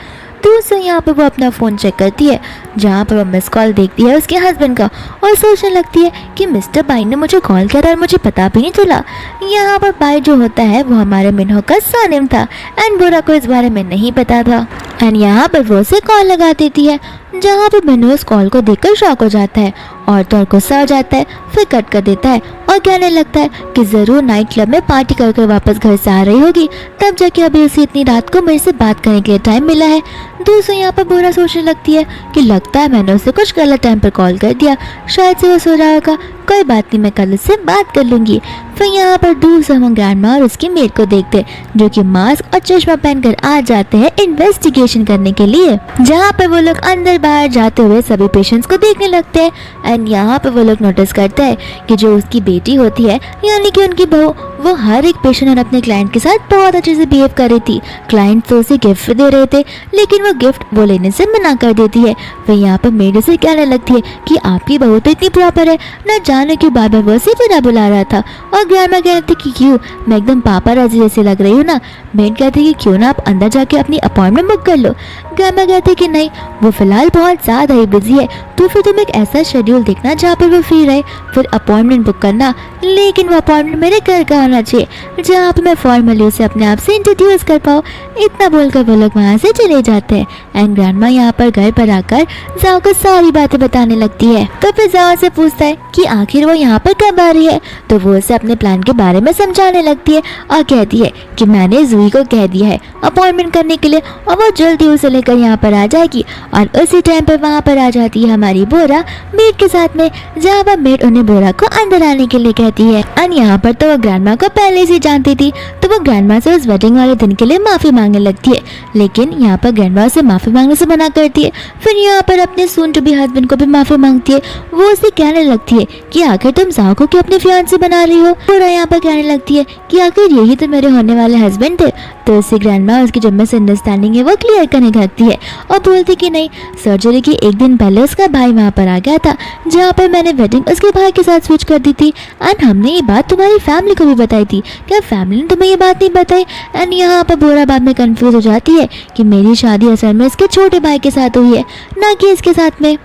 दूसरा यहाँ पर वो अपना फ़ोन चेक करती है, जहाँ पर वो मिस कॉल देखती है उसके हस्बैंड का और सोचने लगती है कि मिस्टर बाई ने मुझे कॉल किया था और मुझे पता भी नहीं चला। यहाँ पर बाई जो होता है वो हमारे मिन्हो का सरनेम था एंड बोरा को इस बारे में नहीं पता था। एंड यहाँ पर वो उसे कॉल लगा देती है, जहाँ पर मिन्हो उस कॉल को देखकर शॉक हो जाता है और तो और गुस्सा हो जाता है। फिर कट कर देता है और कहने लगता है कि ज़रूर नाइट क्लब में पार्टी कर वापस घर से आ रही होगी, तब जाके अभी उसे इतनी रात को मेरे से बात करने के लिए टाइम मिला है। दूसरी यहाँ पर बोरा सोचने लगती है कि लगता है मैंने उसे कुछ गलत टाइम पर कॉल कर दिया, शायद से वो सो रहा होगा, कोई बात नहीं, मैं कल उससे बात कर लूँगी। फिर यहाँ पर दूसरा हम ग्रैंडमा और उसकी मेड को देखते हैं जो कि मास्क और चश्मा पहनकर आ जाते हैं इन्वेस्टिगेशन करने के लिए, जहाँ पर वो लोग अंदर बाहर जाते हुए सभी पेशेंट्स को देखने लगते हैं। एंड यहाँ पर वो लोग नोटिस करते हैं कि जो उसकी बेटी होती है यानी कि उनकी बहू, वो हर एक पेशेंट और अपने क्लाइंट के साथ बहुत अच्छे से बिहेव कर रही थी। क्लाइंट तो उसे गिफ्ट दे रहे थे लेकिन वो गिफ्ट वो लेने से मना कर देती है। फिर यहाँ पर मेड उसे कहने लगती है कि आपकी बहू तो इतनी प्रॉपर है, न जाने क्यों बार बार वो उसे बिना बुला रहा था। और ग्रैंडमा कहती कि क्यों, मैं एकदम पापाराजी जैसी लग रही हूँ ना। मेड कहती कि क्यों ना आप अंदर जाके अपनी अपॉइंटमेंट बुक कर लो। ग्रैंडमा कहती कि नहीं, वो फिलहाल बहुत ज़्यादा ही बिजी है, तो फिर तुम एक ऐसा शेड्यूल देखना जहाँ पर वो फ्री रहे, फिर अपॉइंटमेंट बुक करना, लेकिन वो अपॉइंटमेंट मेरे घर का होना चाहिए जहाँ पर मैं फॉर्मली उसे अपने आप से इंट्रोड्यूस कर पाऊँ। इतना बोलकर वो लोग वहाँ से चले जाते हैं एंड ग्रैंडमा यहाँ पर घर पर आकर जाओ को सारी बातें बताने लगती है। तो फिर जाओ से पूछता है कि आखिर वो यहाँ पर कब आ रही है, तो वो उसे अपने प्लान के बारे में समझाने लगती है और कहती है कि मैंने जूही को कह दिया है अपॉइंटमेंट करने के लिए और वो जल्दी उसे लेकर यहाँ पर आ जाएगी। और उसी टाइम पर वहाँ पर आ जाती है हमारी बोरा मेड के साथ में, जहाँ पर मेड उन्हें बोरा को अंदर आने के लिए कहती है। और यहाँ पर तो वो ग्रैंडमा को पहले से जानती थी, तो वो ग्रैंडमा से उस वेडिंग वाले दिन के लिए माफ़ी मांगने लगती है, लेकिन यहाँ पर ग्रैंडमा से माफ़ी मांगने से मना करती है। फिर यहाँ पर अपने सून टू बी हस्बैंड को भी माफ़ी मांगती है। वो उसे कहने लगती है कि आखिर तुम जाओ को कि अपने फियांसे बना रही हो। बोरा यहाँ पर कहने लगती है कि आखिर यही तो मेरे होने वाले हस्बैंड थे। तो उससे ग्रैंडमा उसकी जो मिसअंडरस्टैंडिंग है वो क्लियर करने लगती है और बोलती कि नहीं, सर्जरी के एक दिन पहले उसका भाई वहाँ पर आ गया था, जहाँ पर मैंने वेडिंग उसके भाई के साथ स्विच कर दी थी एंड हमने ये बात तुम्हारी फैमिली को भी बताई थी, क्या फैमिली ने तुम्हें ये बात नहीं बताई। एंड यहाँ पर बोरा बाद में कंफ्यूज हो जाती है कि मेरी शादी असल में इसके छोटे भाई के साथ हुई है, ना कि इसके साथ में।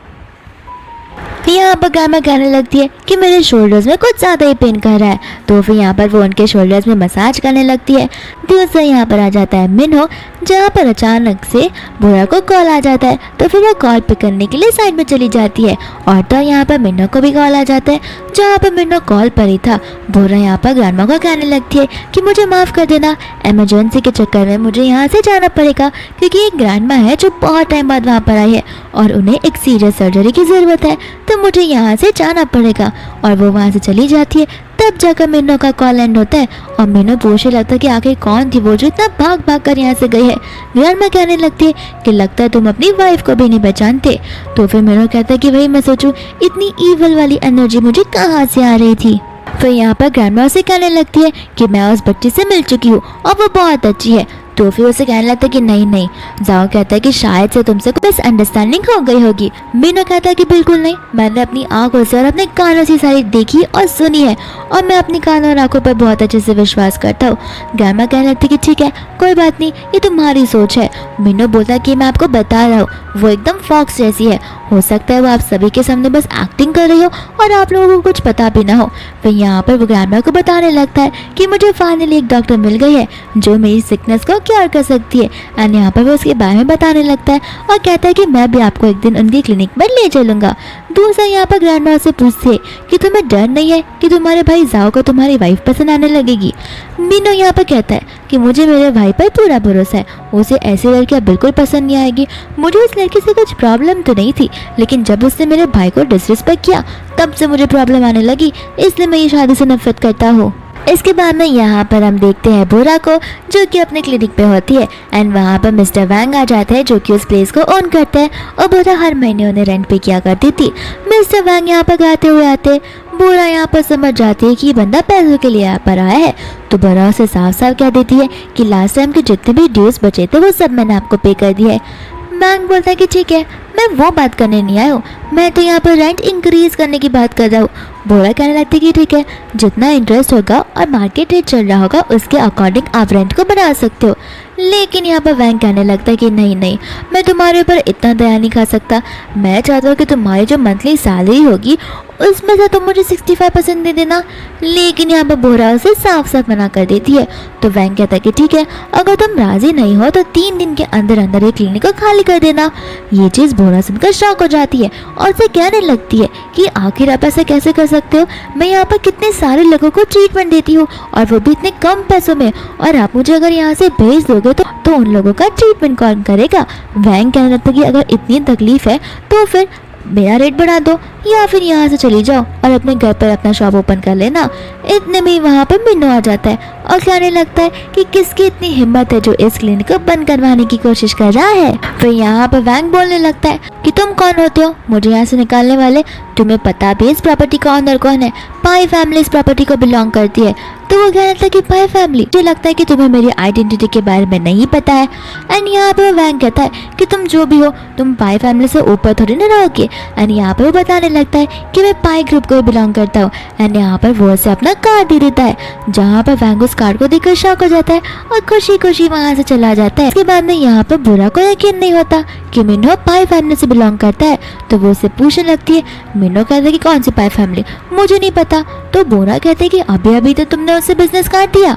फिर यहाँ पर गामा कहने लगती है कि मेरे शोल्डर्स में कुछ ज़्यादा ही पेन कर रहा है। तो फिर यहाँ पर वो उनके शोल्डर्स में मसाज करने लगती है। दूसरा यहाँ पर आ जाता है मिन्हो, जहाँ पर अचानक से बोरा को कॉल आ जाता है। तो फिर वो कॉल पिक करने के लिए साइड में चली जाती है और तो यहाँ पर मिन्हो को भी कॉल आ जाता है। जहाँ पर मिन्हो कॉल पर ही था, बोरा यहाँ पर ग्रैंडमा को कहने लगती है कि मुझे माफ़ कर देना, इमरजेंसी के चक्कर में मुझे यहाँ से जाना पड़ेगा, क्योंकि एक ग्रैंडमा है जो बहुत टाइम बाद वहाँ पर आई है और उन्हें एक सीरियस सर्जरी की ज़रूरत है, तो मुझे यहाँ से जाना पड़ेगा। और वो वहाँ से चली जाती है। तब जाकर मिन्हो का कॉल एंड होता है और मिन्हो पूछने लगता है कि आखिर कौन थी वो जो इतना भाग भाग कर यहाँ से गई है। ग्रैंडमा कहने लगती है कि लगता है तुम अपनी वाइफ को भी नहीं पहचानते। तो फिर मिन्हो कहता है कि वही मैं सोचूं, इतनी ईवल वाली एनर्जी मुझे कहाँ से आ रही थी। फिर यहाँ पर ग्रैंडमा उसे कहने लगती है कि मैं उस बच्चे से मिल चुकी हूँ और वो बहुत अच्छी है। तो फिर उसे कहने लगता है कि नहीं नहीं। जाओ कहता है कि शायद से तुमसे कोई मिसअंडरस्टैंडिंग हो गई होगी। मिन्हो कहता है कि बिल्कुल नहीं, मैंने अपनी आंखों से और अपने कानों से सारी देखी और सुनी है और मैं अपनी कानों और आंखों पर बहुत अच्छे से विश्वास करता हूँ। ग्रैंडमा कहने लगती है कि ठीक है, कोई बात नहीं, ये तुम्हारी सोच है। मिन्हो बोलता है कि मैं आपको बता रहा हूँ, वो एकदम फॉक्स जैसी है, हो सकता है वो आप सभी के सामने बस एक्टिंग कर रही हो और आप लोगों को कुछ पता भी ना हो। फिर यहाँ पर वो ग्रैंडमा को बताने लगता है कि मुझे फाइनली एक डॉक्टर मिल गई है जो मेरी सिकनेस को क्योर कर सकती है। एंड यहाँ पर वो उसके बारे में बताने लगता है और कहता है कि मैं भी आपको एक दिन उनकी क्लिनिक में ले चलूँगा। दूसरा यहाँ पर ग्रैंडमा से पूछते है कि तुम्हें डर नहीं है कि तुम्हारे भाई जाओ को तुम्हारी वाइफ पसंद आने लगेगी। मिन्हो यहाँ पर कहता है कि मुझे मेरे भाई पर पूरा भरोसा है, उसे ऐसी लड़कियाँ बिल्कुल पसंद नहीं आएगी। मुझे उस लड़की से कुछ प्रॉब्लम तो नहीं थी, लेकिन जब उसने मेरे भाई को डिसरिस्पेक्ट किया तब से मुझे प्रॉब्लम आने लगी, इसलिए मैं ये शादी से नफरत करता हूँ। इसके बाद में यहाँ पर हम देखते हैं बोरा को, जो कि अपने क्लिनिक पे होती है। एंड वहाँ पर मिस्टर वैंग आ जाते हैं जो कि उस प्लेस को ओन करते हैं और बोरा हर महीने उन्हें रेंट पे किया करती थी। मिस्टर वैंग यहाँ पर गाते हुए आते, बोरा यहाँ पर समझ जाती है कि ये बंदा पैसों के लिए यहाँ पर आया है। तो बोरा उसे साफ साफ कह देती है कि लास्ट टाइम के जितने भी ड्यूज बचे थे वो सब मैंने आपको पे कर दिया है। वैंग बोलता है कि ठीक है, मैं वो बात करने नहीं आया हूँ, मैं तो यहाँ पर रेंट इंक्रीज करने की बात कर रहा हूँ। बोरा कहने लगती है कि ठीक है, जितना इंटरेस्ट होगा और मार्केट रेट चल रहा होगा उसके अकॉर्डिंग आप रेंट को बढ़ा सकते हो। लेकिन यहाँ पर वैंग कहने लगता है कि नहीं नहीं, मैं तुम्हारे ऊपर इतना दया नहीं खा सकता, मैं चाहता हूँ कि तुम्हारी जो मंथली सैलरी होगी उसमें से तुम मुझे 65% दे देना। लेकिन यहाँ पर बोरा उसे साफ साफ मना कर देती है। तो वैंग कहता है कि ठीक है, अगर तुम राजी नहीं हो तो 3 दिन के अंदर अंदर ये क्लिनिक को खाली कर देना। ये चीज़ बोरा सुनकर शॉक हो जाती है और उसे कहने लगती है कि आखिर आप ऐसा कैसे कर सकते हो, मैं यहाँ पर कितने सारे लोगों को ट्रीटमेंट देती हूँ और वो भी इतने कम पैसों में, और आप मुझे अगर यहाँ से भेज दोगे तो उन लोगों का ट्रीटमेंट कौन करेगा। वैंग कहने लगता है कि अगर इतनी तकलीफ है तो फिर मेरा रेट बढ़ा दो या फिर यहाँ से चली जाओ और अपने घर पर अपना शॉप ओपन कर लेना। इतने में ही वहाँ पर मिन्हो आ जाता है और कहने लगता है कि किसकी इतनी हिम्मत है जो इस क्लिनिक को बंद करवाने की कोशिश कर रहा है। फिर यहाँ पर वैंग बोलने लगता है कि तुम कौन होते हो मुझे यहाँ से निकालने वाले, तुम्हें पता भी इस प्रॉपर्टी का ऑनर कौन है, पाई फैमिली इस प्रॉपर्टी को बिलोंग करती है। तो वो कहने लगता है कि पाई फैमिली, मुझे लगता है कि तुम्हें मेरी आइडेंटिटी के बारे में नहीं पता है। एंड यहाँ पर वैंग कहता है कि तुम जो भी हो तुम पाई फैमिली से ऊपर थोड़ी ना रहोगे। एंड यहाँ पर वो बताने लगता है कि मैं पाई ग्रुप को बिलोंग करता हूँ। एंड यहाँ पर वो उसे अपना कार्ड दे देता है, जहाँ पर वैंग उस कार्ड को देखकर शॉक हो जाता है और खुशी खुशी वहाँ से चला जाता है। इसके बाद में यहाँ पर बोरा को यकीन नहीं होता कि मिन्हो पाई फैमिली से बिलोंग करता है। तो वो उसे पूछने लगती है। मिन्हो कहता है कि कौन सी पाई फैमिली, मुझे नहीं पता। तो बोरा कहते हैं कि अभी अभी तो तुमने उसे बिजनेस कार्ड दिया।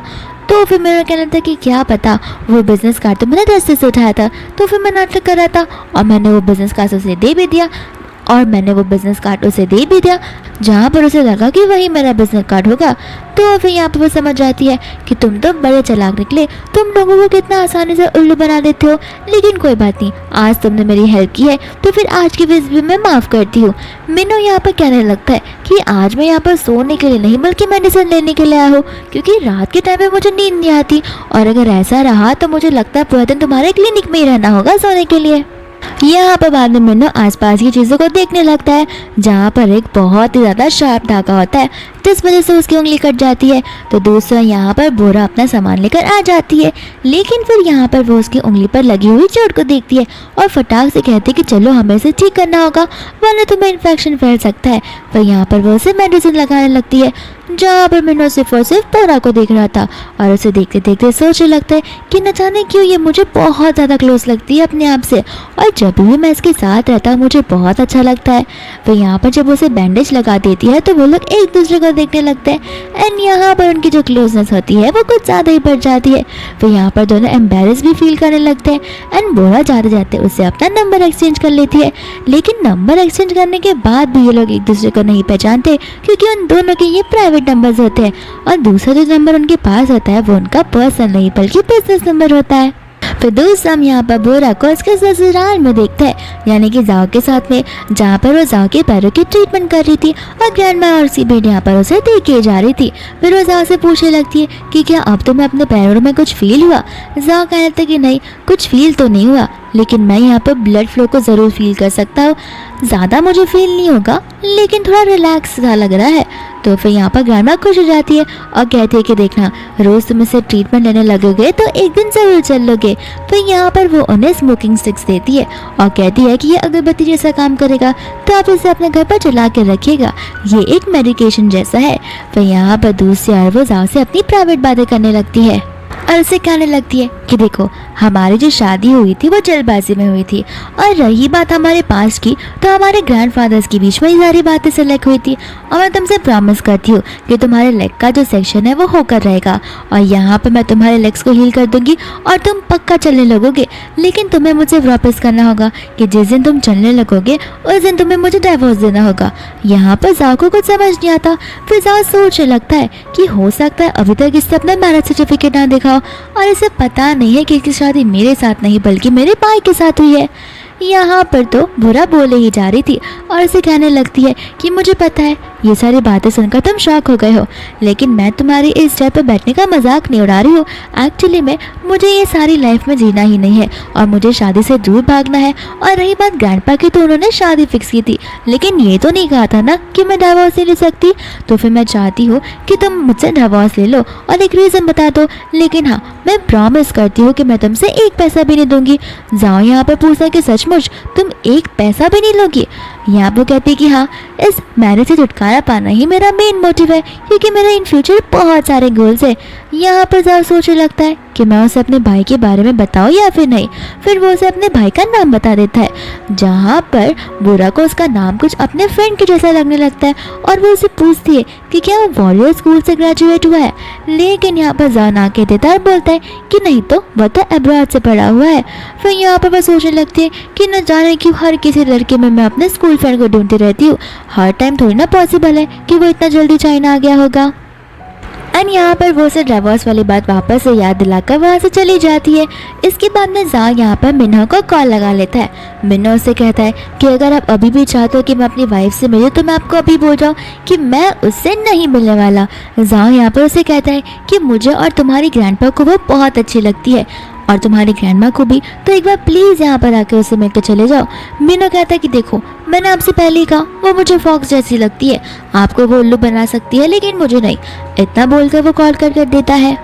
तो फिर मेरा कहना था कि क्या पता, वो बिजनेस कार्ड तो मैंने रास्ते से उठाया था, तो फिर मैं नाटक कर रहा था और मैंने वो बिजनेस कार्ड उसे दे भी दिया जहाँ पर उसे लगा कि वही मेरा बिजनेस कार्ड होगा। तो फिर यहाँ पर वो समझ जाती है कि तुम तो बड़े चालाक निकले, तुम लोगों को कितना आसानी से उल्लू बना देते हो। लेकिन कोई बात नहीं, आज तुमने मेरी हेल्प की है तो फिर आज की विजिट भी मैं माफ़ करती हूँ। मिन्हो यहाँ पर कहने लगता है कि आज मैं यहाँ पर सोने के लिए नहीं बल्कि मेडिसिन लेने के लिए आया हूँ, क्योंकि रात के टाइम में मुझे नींद नहीं आती और अगर ऐसा रहा तो मुझे लगता है पूरा दिन तुम्हारे क्लिनिक में ही रहना होगा सोने के लिए। यहाँ पर बाद में मिन्हो आसपास की चीज़ों को देखने लगता है, जहाँ पर एक बहुत ही ज़्यादा शार्प धागा होता है जिस वजह से उसकी उंगली कट जाती है। तो दूसरा यहाँ पर बोरा अपना सामान लेकर आ जाती है, लेकिन फिर यहाँ पर वो उसकी उंगली पर लगी हुई चोट को देखती है और फटाक से कहती है कि चलो हमें इसे ठीक करना होगा वरना तुम्हें इन्फेक्शन फैल सकता है। फिर यहाँ पर वो उसे मेडिसिन लगाने लगती है। जहाँ पर मिनो सिर्फ और सिर्फ बोरा को देख रहा था और उसे देखते देखते सोचने लगता है कि न जाने क्यों ये मुझे बहुत ज़्यादा क्लोज लगती है अपने आप से, और जब भी मैं इसके साथ रहता हूँ मुझे बहुत अच्छा लगता है। तो यहाँ पर जब उसे बैंडेज लगा देती है तो वो लोग एक दूसरे को देखने लगते हैं एंड यहाँ पर उनकी जो क्लोजनेस होती है वो कुछ ज़्यादा ही बढ़ जाती है। फिर यहाँ पर दोनों एम्बेरस भी फील करने लगते हैं एंड बोरा जाते जाते उससे अपना नंबर एक्सचेंज कर लेती है। लेकिन नंबर एक्सचेंज करने के बाद भी ये लोग एक दूसरे को नहीं पहचानते क्योंकि उन दोनों के ये प्राइवेट नंबर्स होते हैं और दूसरा जो नंबर उनके पास होता है वो उनका पर्सनल नहीं बल्कि बिजनेस नंबर होता है। फिर दोस्त हम यहाँ पर बोरा को उसके ससुराल में देखते हैं, यानी कि जाओ के साथ में, जहाँ पर वो जाओ के पैरों की ट्रीटमेंट कर रही थी और ग्रैंडमा और उसकी बेटी यहाँ पर उसे देख के जा रही थी। फिर वो जाओ से पूछने लगती है कि क्या अब तुम्हें अपने पैरों में कुछ फील हुआ। जाओ कहने लगता कि नहीं, कुछ फील तो नहीं हुआ, लेकिन मैं यहाँ पर ब्लड फ्लो को ज़रूर फील कर सकता हूँ। ज़्यादा मुझे फील नहीं होगा लेकिन थोड़ा रिलैक्स सा लग रहा है। तो फिर यहाँ पर ग्रैंडमा खुश हो जाती है और कहती है कि देखना, रोज़ तुम इसे ट्रीटमेंट लेने लगोगे तो एक दिन ज़रूर चल लोगे। फिर यहाँ पर वो उन्हें स्मोकिंग स्टिक्स देती है और कहती है कि ये अगरबत्ती जैसा काम करेगा तो आप इसे अपने घर पर जला के रखिएगा, ये एक मेडिकेशन जैसा है। फिर यहाँ पर दूसरी ओर वो जाओ से अपनी प्राइवेट बातें करने लगती है और उसे कहने लगती है कि देखो, हमारी जो शादी हुई थी वो जल्दबाजी में हुई थी, और रही बात हमारे पास की तो हमारे ग्रैंडफादर्स के बीच में ये सारी बातें सेलेक्ट हुई थी। और मैं तुमसे प्रॉमिस करती हूँ कि तुम्हारे लेग का जो सेक्शन है वो होकर रहेगा और यहाँ पर मैं तुम्हारे लेग्स को हील कर दूंगी और तुम पक्का चलने लगोगे। लेकिन तुम्हें मुझे प्रॉमिस करना होगा कि जिस दिन तुम चलने लगोगे उस दिन तुम्हें मुझे डिवोर्स देना होगा। यहाँ पर जाओ को कुछ समझ नहीं आता। फिर जाओ सोचने लगता है कि हो सकता है अभी तक इससे अपना मैरिज सर्टिफिकेट ना दिखाओ और इसे पता नहीं है कि इसकी शादी मेरे साथ नहीं बल्कि मेरे भाई के साथ हुई है। यहाँ पर तो बुरा बोले ही जा रही थी और इसे कहने लगती है कि मुझे पता है ये सारी बातें सुनकर तुम शॉक हो गए हो, लेकिन मैं तुम्हारी इस चेयर पर बैठने का मजाक नहीं उड़ा रही हूँ। एक्चुअली में मुझे ये सारी लाइफ में जीना ही नहीं है और मुझे शादी से दूर भागना है। और रही बात ग्रैंडपा की, तो उन्होंने शादी फिक्स की थी लेकिन ये तो नहीं कहा था ना कि मैं डिवोर्स नहीं ले सकती। तो फिर मैं चाहती हूँ कि तुम मुझसे डिवोर्स ले लो और एक रीज़न बता दो, लेकिन हाँ मैं प्रॉमिस करती हूँ कि मैं तुमसे एक पैसा भी नहीं दूंगी। जाओ यहाँ पर पूछा कि सचमुच तुम एक पैसा भी नहीं लोगी। यहाँ पर कहती कि हाँ, इस मैरिज से छुटकारा पाना ही मेरा मेन मोटिव है क्योंकि मेरे इन फ्यूचर बहुत सारे गोल्स है। यहाँ पर ज़्यादा सोचने लगता है कि मैं उसे अपने भाई के बारे में बताऊँ या फिर नहीं। फिर वो उसे अपने भाई का नाम बता देता है, जहाँ पर बुरा को उसका नाम कुछ अपने फ्रेंड के जैसा लगने लगता है और वो उसे पूछती है कि क्या वो वॉरियर स्कूल से ग्रेजुएट हुआ है। लेकिन यहाँ पर जा ना कह देता है और बोलता है कि नहीं, तो वह तो अब्रॉड से पढ़ा हुआ है। फिर यहाँ पर वह सोचने लगती है कि न जाने क्यों हर किसी लड़के में मैं अपने स्कूल फ्रेंड को ढूंढती रहती हूँ। हर टाइम थोड़ी ना पॉसिबल है कि वो इतना जल्दी चाइना आ गया होगा। एंड यहाँ पर वो उसे डिवोर्स वाली बात वापस से याद दिलाकर वहाँ से चली जाती है। इसके बाद में जा यहाँ पर मिन्हो को कॉल लगा लेता है। मिन्हो उससे कहता है कि अगर आप अभी भी चाहते हो कि मैं अपनी वाइफ से मिलूँ तो मैं आपको अभी बोल रहा हूँ कि मैं उससे नहीं मिलने वाला। जा यहाँ पर उसे कहता है कि मुझे और तुम्हारी ग्रैंडपा को वो बहुत अच्छी लगती है और तुम्हारी ग्रैंडमा को भी, तो एक बार प्लीज़ यहाँ पर आकर उसे मिलकर चले जाओ। मिन्हो कहता है कि देखो, मैंने आपसे पहले ही कहा वो मुझे फॉक्स जैसी लगती है, आपको वो उल्लू बना सकती है लेकिन मुझे नहीं। इतना बोलकर वो कॉल कर देता है।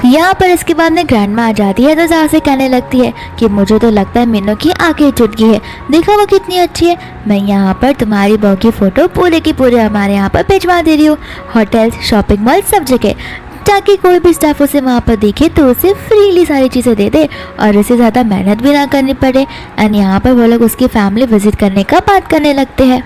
यहाँ पर इसके बाद में ग्रैंडमा आ जाती है तो जहाँ से कहने लगती है कि मुझे तो लगता है मिन्हो की आंखें टूट गई है, देखो वो कितनी अच्छी है। मैं यहाँ पर तुम्हारी बहू की फ़ोटो पूरे की पूरे हमारे यहाँ पर भिजवा दे रही हूँ, होटल्स, शॉपिंग मॉल, सब जगह, ताकि कोई भी स्टाफ उसे वहाँ पर देखे तो उसे फ्रीली सारी चीज़ें दे दे और उसे ज़्यादा मेहनत भी ना करनी पड़े। एंड यहाँ पर वो लोग उसकी फैमिली विजिट करने का बात करने लगते हैं।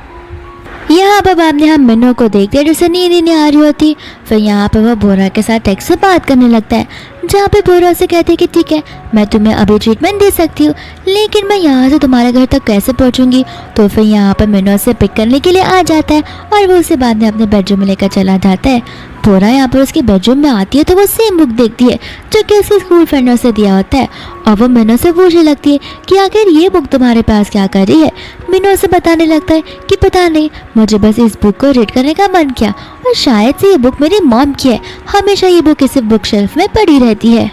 यहाँ पर बाद में हम मिन्हो को देखते हैं जिसे नींद ही नहीं आ रही होती। फिर यहाँ पर वह बोरा के साथ टेक्स्ट से बात करने लगता है, जहाँ पे बोरा से कहते हैं कि ठीक है, मैं तुम्हें अभी ट्रीटमेंट दे सकती हूँ लेकिन मैं यहाँ से तुम्हारे घर तक कैसे पहुँचूँगी। तो फिर यहाँ पर मिन्हो से पिक करने के लिए आ जाता है और वो उसे बाद में अपने बेडरूम में लेकर चला जाता है। बोरा यहाँ पर उसके बेडरूम में आती है तो वो सेम बुक देखती है जो कि उसके स्कूल फ्रेंडों से दिया होता है और वो मिन्हो से पूछने लगती है कि आखिर ये बुक तुम्हारे पास क्या कर रही है। मिन्हो उसे बताने लगता है कि पता नहीं, मुझे बस इस बुक को रीड करने का मन किया और शायद से ये बुक मेरी मॉम की है, हमेशा ये बुक इस बुक शेल्फ में पड़ी रहती है।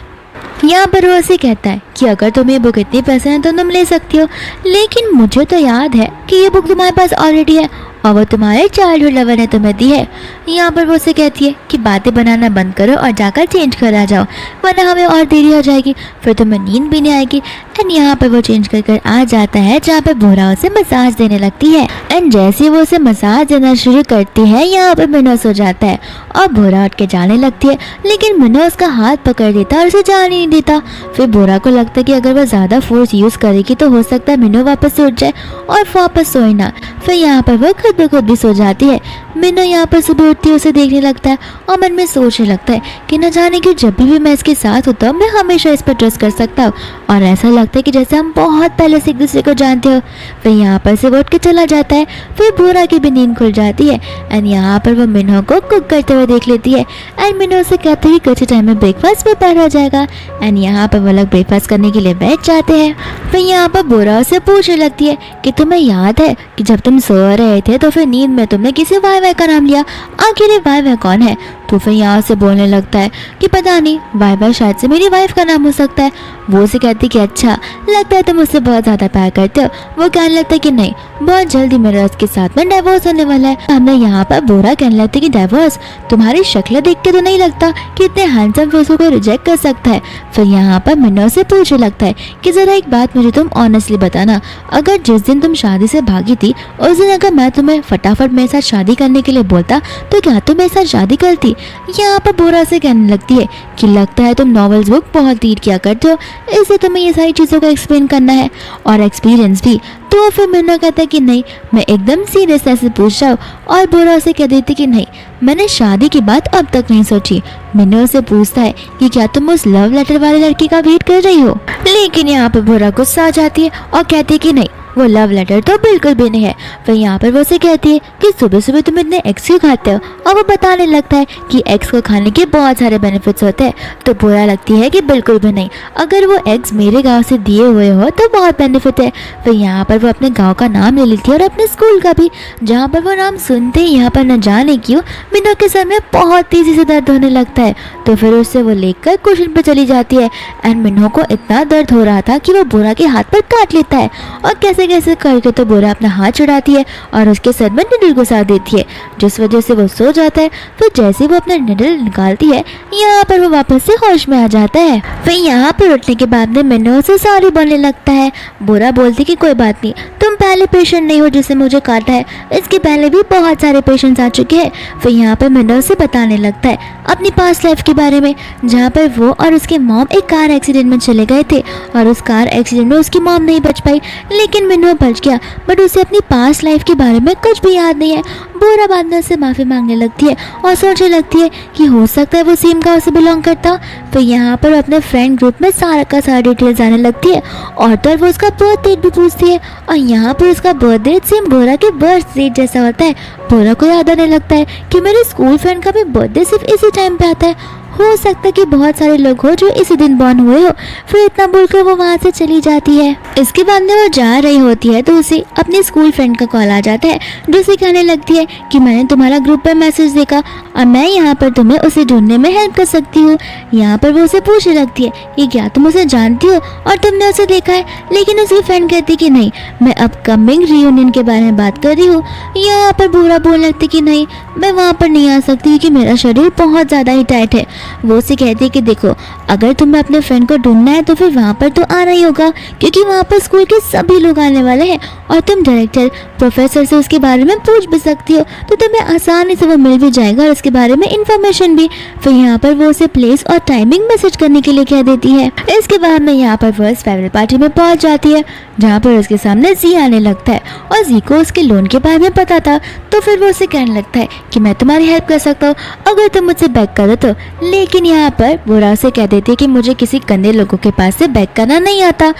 यहाँ पर वो उसे कहता है कि अगर तुम्हें बुक इतनी पसंद है तो तुम ले सकती हो, लेकिन मुझे तो याद है कि ये बुक तुम्हारे पास ऑलरेडी है और वो तुम्हारे चाइल्डहुड लवर ने तुम्हें दी है। यहाँ पर वो उसे कहती है कि बातें बनाना बंद करो और जाकर चेंज कर आ जाओ, वरना हमें और देरी हो जाएगी, फिर तुम्हें नींद भी नहीं आएगी। एंड यहाँ पर वो चेंज कर आ जाता है जहाँ पर बोरा उसे मसाज देने लगती है। एंड जैसे वो उसे मसाज देना शुरू करती है, यहाँ पर मिनो सो जाता है और बोरा उठ के जाने लगती है, लेकिन मिनो उसका हाथ पकड़ लेता है और उसे जाने नहीं देता। फिर बोरा को लगता है कि अगर वो ज़्यादा फोर्स यूज़ करेगी तो हो सकता है मिनो वापस से उठ जाए और वापस सोए ना। फिर यहाँ पर वो खुद ब खुद भी सो जाती है। मिनो यहाँ पर सुबह उठती है, उसे देखने लगता है और मन में सोचने लगता है कि न जाने क्यों जब भी मैं इसके साथ होता हूँ मैं हमेशा इस पर ट्रस्ट कर सकता हूँ और ऐसा लगता है कि जैसे हम बहुत पहले से एक दूसरे को जानते हो। फिर यहाँ पर से वो उठ के चला जाता है। फिर बोरा की भी नींद खुल जाती है एंड यहाँ पर वो मिनो को कुक करते हुए देख लेती है एंड मिनो से कहते हैं कि कुछ टाइम में ब्रेकफास्ट प्रिपेयर हो जाएगा। एंड यहाँ पर वो लोग ब्रेकफास्ट करने के लिए बैठ जाते हैं। फिर यहाँ पर बोरा से पूछने लगती है कि तुम्हें याद है कि जब तुम सो रहे थे तो फिर नींद में तुमने किसी वाई का नाम लिया, आखिर ये वाई कौन है? तो फिर यहाँ से बोलने लगता है कि पता नहीं, वाई शायद से मेरी वाइफ का नाम हो सकता है। वो उसे कहती कि अच्छा, लगता है तुम उससे बहुत ज़्यादा प्यार करते हो। वो कहने लगता है कि नहीं, बहुत जल्दी मेरा उसके साथ में डाइवोर्स होने वाला है। हमने यहाँ पर बोरा कहने लगता है कि डाइवोर्स? तुम्हारी शक्ल देख के तो नहीं लगता कि इतने हैंडसम फेस को रिजेक्ट कर सकता है। फिर यहाँ पर मिनो से पूछने लगता है कि ज़रा एक बात मुझे तुम ऑनेस्टली बताना, अगर जिस दिन तुम शादी से भागी थी उस दिन अगर मैं तुम्हें फटाफट मेरे साथ शादी करने के लिए बोलता तो क्या तुम मेरे साथ शादी करती? यहाँ पर बोरा से कहने लगती है कि लगता है तुम नॉवेल्स बुक बहुत रीड किया करते हो, इसलिए तुम्हें ये सारी चीज़ों का एक्सप्लेन करना है और एक्सपीरियंस भी। तो फिर मिनो कहता है कि नहीं, मैं एकदम सीरियस ऐसे पूछ रहा हूँ और बोरा से कह देती कि नहीं, मैंने शादी की बात अब तक नहीं सोची। मिनो से पूछता है कि क्या तुम उस लव लेटर वाले लड़की का वेट कर रही हो? लेकिन यहाँ पर बोरा गुस्सा आ जाती है और कहती है कि नहीं, वो लव लेटर तो बिल्कुल भी नहीं है। फिर यहाँ पर वो उसे कहती है कि सुबह सुबह तुम इतने एग्स क्यों खाते हो, और वो बताने लगता है कि एग्स को खाने के बहुत सारे बेनिफिट्स होते हैं। तो बुरा लगती है कि बिल्कुल भी नहीं, अगर वो एग्स मेरे गांव से दिए हुए हो तो बहुत बेनिफिट है। फिर यहाँ पर वो अपने गाँव का नाम ले लेती है और अपने स्कूल का भी, जहाँ पर वो नाम सुनते ही यहाँ पर न जाने क्यों मिनो के सर में बहुत तेज़ी से दर्द होने लगता है। तो फिर उससे वो लेकर कुशन पर चली जाती है एंड मिनो को इतना दर्द हो रहा था कि वो बोरा के हाथ पर काट लेता है और कैसे करके तो बोरा अपना हाथ चढ़ाती है और उसके सर में निडल घुसा देती है, जिस वजह से वो सो जाता है। फिर जैसे वो अपना निडल निकालती है, यहाँ पर वो वापस से होश में आ जाता है। फिर यहाँ पर उठने के बाद में मिनो से सॉरी बोलने लगता है। बोरा बोलती कि कोई बात नहीं, तुम पहले पेशेंट नहीं हो जिसे मुझे काटा है, इसके पहले भी बहुत सारे पेशेंट्स आ चुके हैं। फिर यहाँ पर मिनो से बताने लगता है अपनी पास्ट लाइफ के बारे में, जहाँ पर वो और उसके मॉम एक कार एक्सीडेंट में चले गए थे और उस कार एक्सीडेंट में उसकी मॉम नहीं बच पाई, लेकिन मिनो बच गया, बट उसे अपनी पास्ट लाइफ के बारे में कुछ भी याद नहीं है। बोरा बाद में उससे माफ़ी मांगने लगती है और सोचने लगती है कि हो सकता है वो सेम गाँव से बिलोंग करता। फिर यहाँ पर अपने फ्रेंड ग्रुप में सारा का सारा डिटेल जाने लगती है और तो वो उसका बर्थ डेट भी पूछती है और यहाँ पर उसका बर्थ डेट सेम बोरा के बर्थ डेट जैसा होता है। बोरा को याद आने लगता है कि मेरे स्कूल फ्रेंड का भी बर्थडे सिर्फ इसी टाइम पे आता है, हो सकता है कि बहुत सारे लोग हो जो इसी दिन बॉर्न हुए हो। फिर इतना बोलकर वो वहाँ से चली जाती है। इसके बाद में वो जा रही होती है तो उसे अपने स्कूल फ्रेंड का कॉल आ जाता है, जो उसे कहने लगती है कि मैंने तुम्हारा ग्रुप पर मैसेज देखा और मैं यहाँ पर तुम्हें उसे ढूंढने में हेल्प कर सकती हूँ। यहाँ पर वो उसे पूछने लगती है कि क्या तुम उसे जानती हो और तुमने उसे देखा है, लेकिन उसकी फ्रेंड कहती कि नहीं, मैं अपकमिंग रियूनियन के बारे में बात कर रही हूँ। यहाँ पर बुरा बोलने लगती कि नहीं, मैं वहाँ पर नहीं आ सकती क्योंकि मेरा शेड्यूल बहुत ज़्यादा ही टाइट है। वो उसे कहती है कि देखो, अगर तुम्हें अपने फ्रेंड को ढूंढना है तो फिर वहाँ पर तो आना ही होगा, क्योंकि वहाँ पर स्कूल के सभी लोग आने वाले हैं और तुम डायरेक्टर प्रोफेसर से उसके बारे में पूछ भी सकती हो, तो तुम्हें आसानी से वो मिल भी जाएगा और उसके बारे में इंफॉर्मेशन भी। फिर यहाँ पर वो उसे प्लेस और टाइमिंग मैसेज करने के लिए कह देती है। इसके बाद में यहाँ पर वो फेयरवेल पार्टी में पहुँच जाती है, जहाँ पर उसके सामने जी आने लगता है और जी को उसके लोन के बारे में पता था। तो फिर वो उसे कहने लगता है कि मैं तुम्हारी हेल्प कर सकता हूँ अगर तुम मुझसे बैक करो तो। लेकिन यहाँ पर बुरा से कह देती है कि मुझे किसी गंदे लोगों के पास से बैक करना नहीं आता।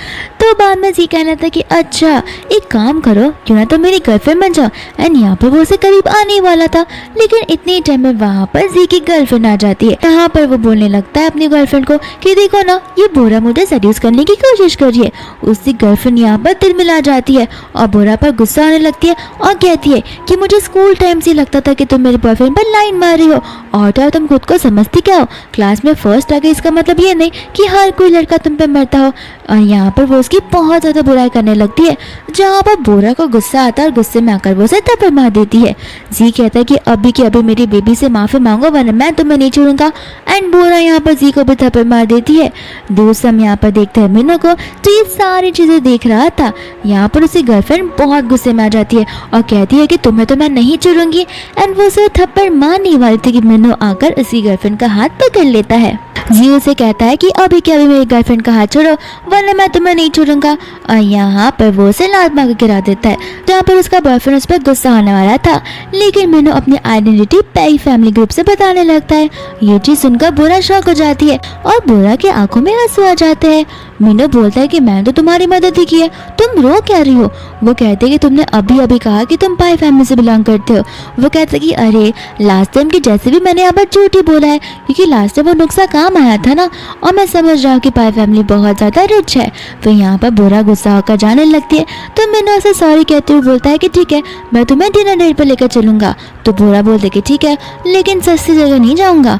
तो बाद में जी कहना था कि अच्छा, एक काम करो, क्यों ना तो मेरी गर्लफ्रेंड बन जाओ। एंड यहाँ पर वो उसे करीब आने वाला था, लेकिन इतने टाइम में वहाँ पर जी की गर्लफ्रेंड आ जाती है। यहाँ पर वो बोलने लगता है अपनी गर्लफ्रेंड को कि देखो ना, ये बोरा मुझे सेड्यूस करने की कोशिश कर रही है। उसकी गर्लफ्रेंड यहाँ पर दिल मिला जाती है और बोरा पर गुस्सा आने लगती है और कहती है कि मुझे स्कूल टाइम से लगता था कि तुम मेरे बॉयफ्रेंड पर लाइन मार रही हो, और तो तुम खुद को समझती क्या हो? क्लास में फर्स्ट आ गई इसका मतलब ये नहीं कि हर कोई लड़का तुम पे मरता हो। और यहाँ पर वो उसकी बहुत ज़्यादा बुराई करने लगती है, जहाँ पर बोरा को गुस्सा आता है और गुस्से में आकर वो उसे थप्पड़ मार देती है। जी कहता है कि अभी की अभी मेरी बेबी से माफ़ी मांगो वरना मैं तुम्हें नहीं छोड़ूंगा। एंड बोरा यहाँ पर जी को भी थप्पड़ मार देती है। दोस्त हम यहाँ पर देखते हैं मीनू को, तो ये सारी चीज़ें देख रहा था। यहाँ पर उसकी गर्लफ्रेंड बहुत गुस्से में आ जाती है और कहती है कि तुम्हें तो मैं नहीं छोड़ूंगी। एंड वो उसे थप्पड़ मारने वाली थी कि मीनू आकर उसकी गर्लफ्रेंड का हाथ पकड़ लेता है। जी उसे कहता है कि अभी के अभी मेरी गर्लफ्रेंड का हाथ छोड़ो वरना मैं तुम्हें नहीं छोड़ूंगा। और यहाँ पर वो उसे लात मार के गिरा देता है, जहाँ पर उसका बॉयफ्रेंड उस पर गुस्सा होने वाला था। लेकिन मीनू अपनी आइडेंटिटी पेई फैमिली ग्रुप से बताने लगता है। ये चीज़ सुनकर बोरा शॉक हो जाती है और बोरा की आंखों में आंसू आ जाते हैं। मीनू बोलता है कि मैंने तो तुम्हारी मदद ही की है, तुम रो क्या रही हो? वो कहते हैं कि तुमने अभी अभी कहा कि तुम पाई फैमिली से बिलोंग करते हो। वो कहते हैं कि अरे लास्ट टाइम की जैसे भी मैंने यहाँ पर झूठ ही बोला है, क्योंकि लास्ट टाइम वो नुस्खा काम आया था ना, और मैं समझ रहा हूँ कि पाई फैमिली बहुत ज़्यादा रिच है। तो यहाँ पर बोरा गुस्सा होकर जाने लगती है, तो मीनू उसे सॉरी कहते हुए बोलता है कि ठीक है मैं तुम्हें डिनर डेट पर लेकर चलूँगा। तो बोरा बोलते कि ठीक है लेकिन सस्ती जगह नहीं जाऊँगा।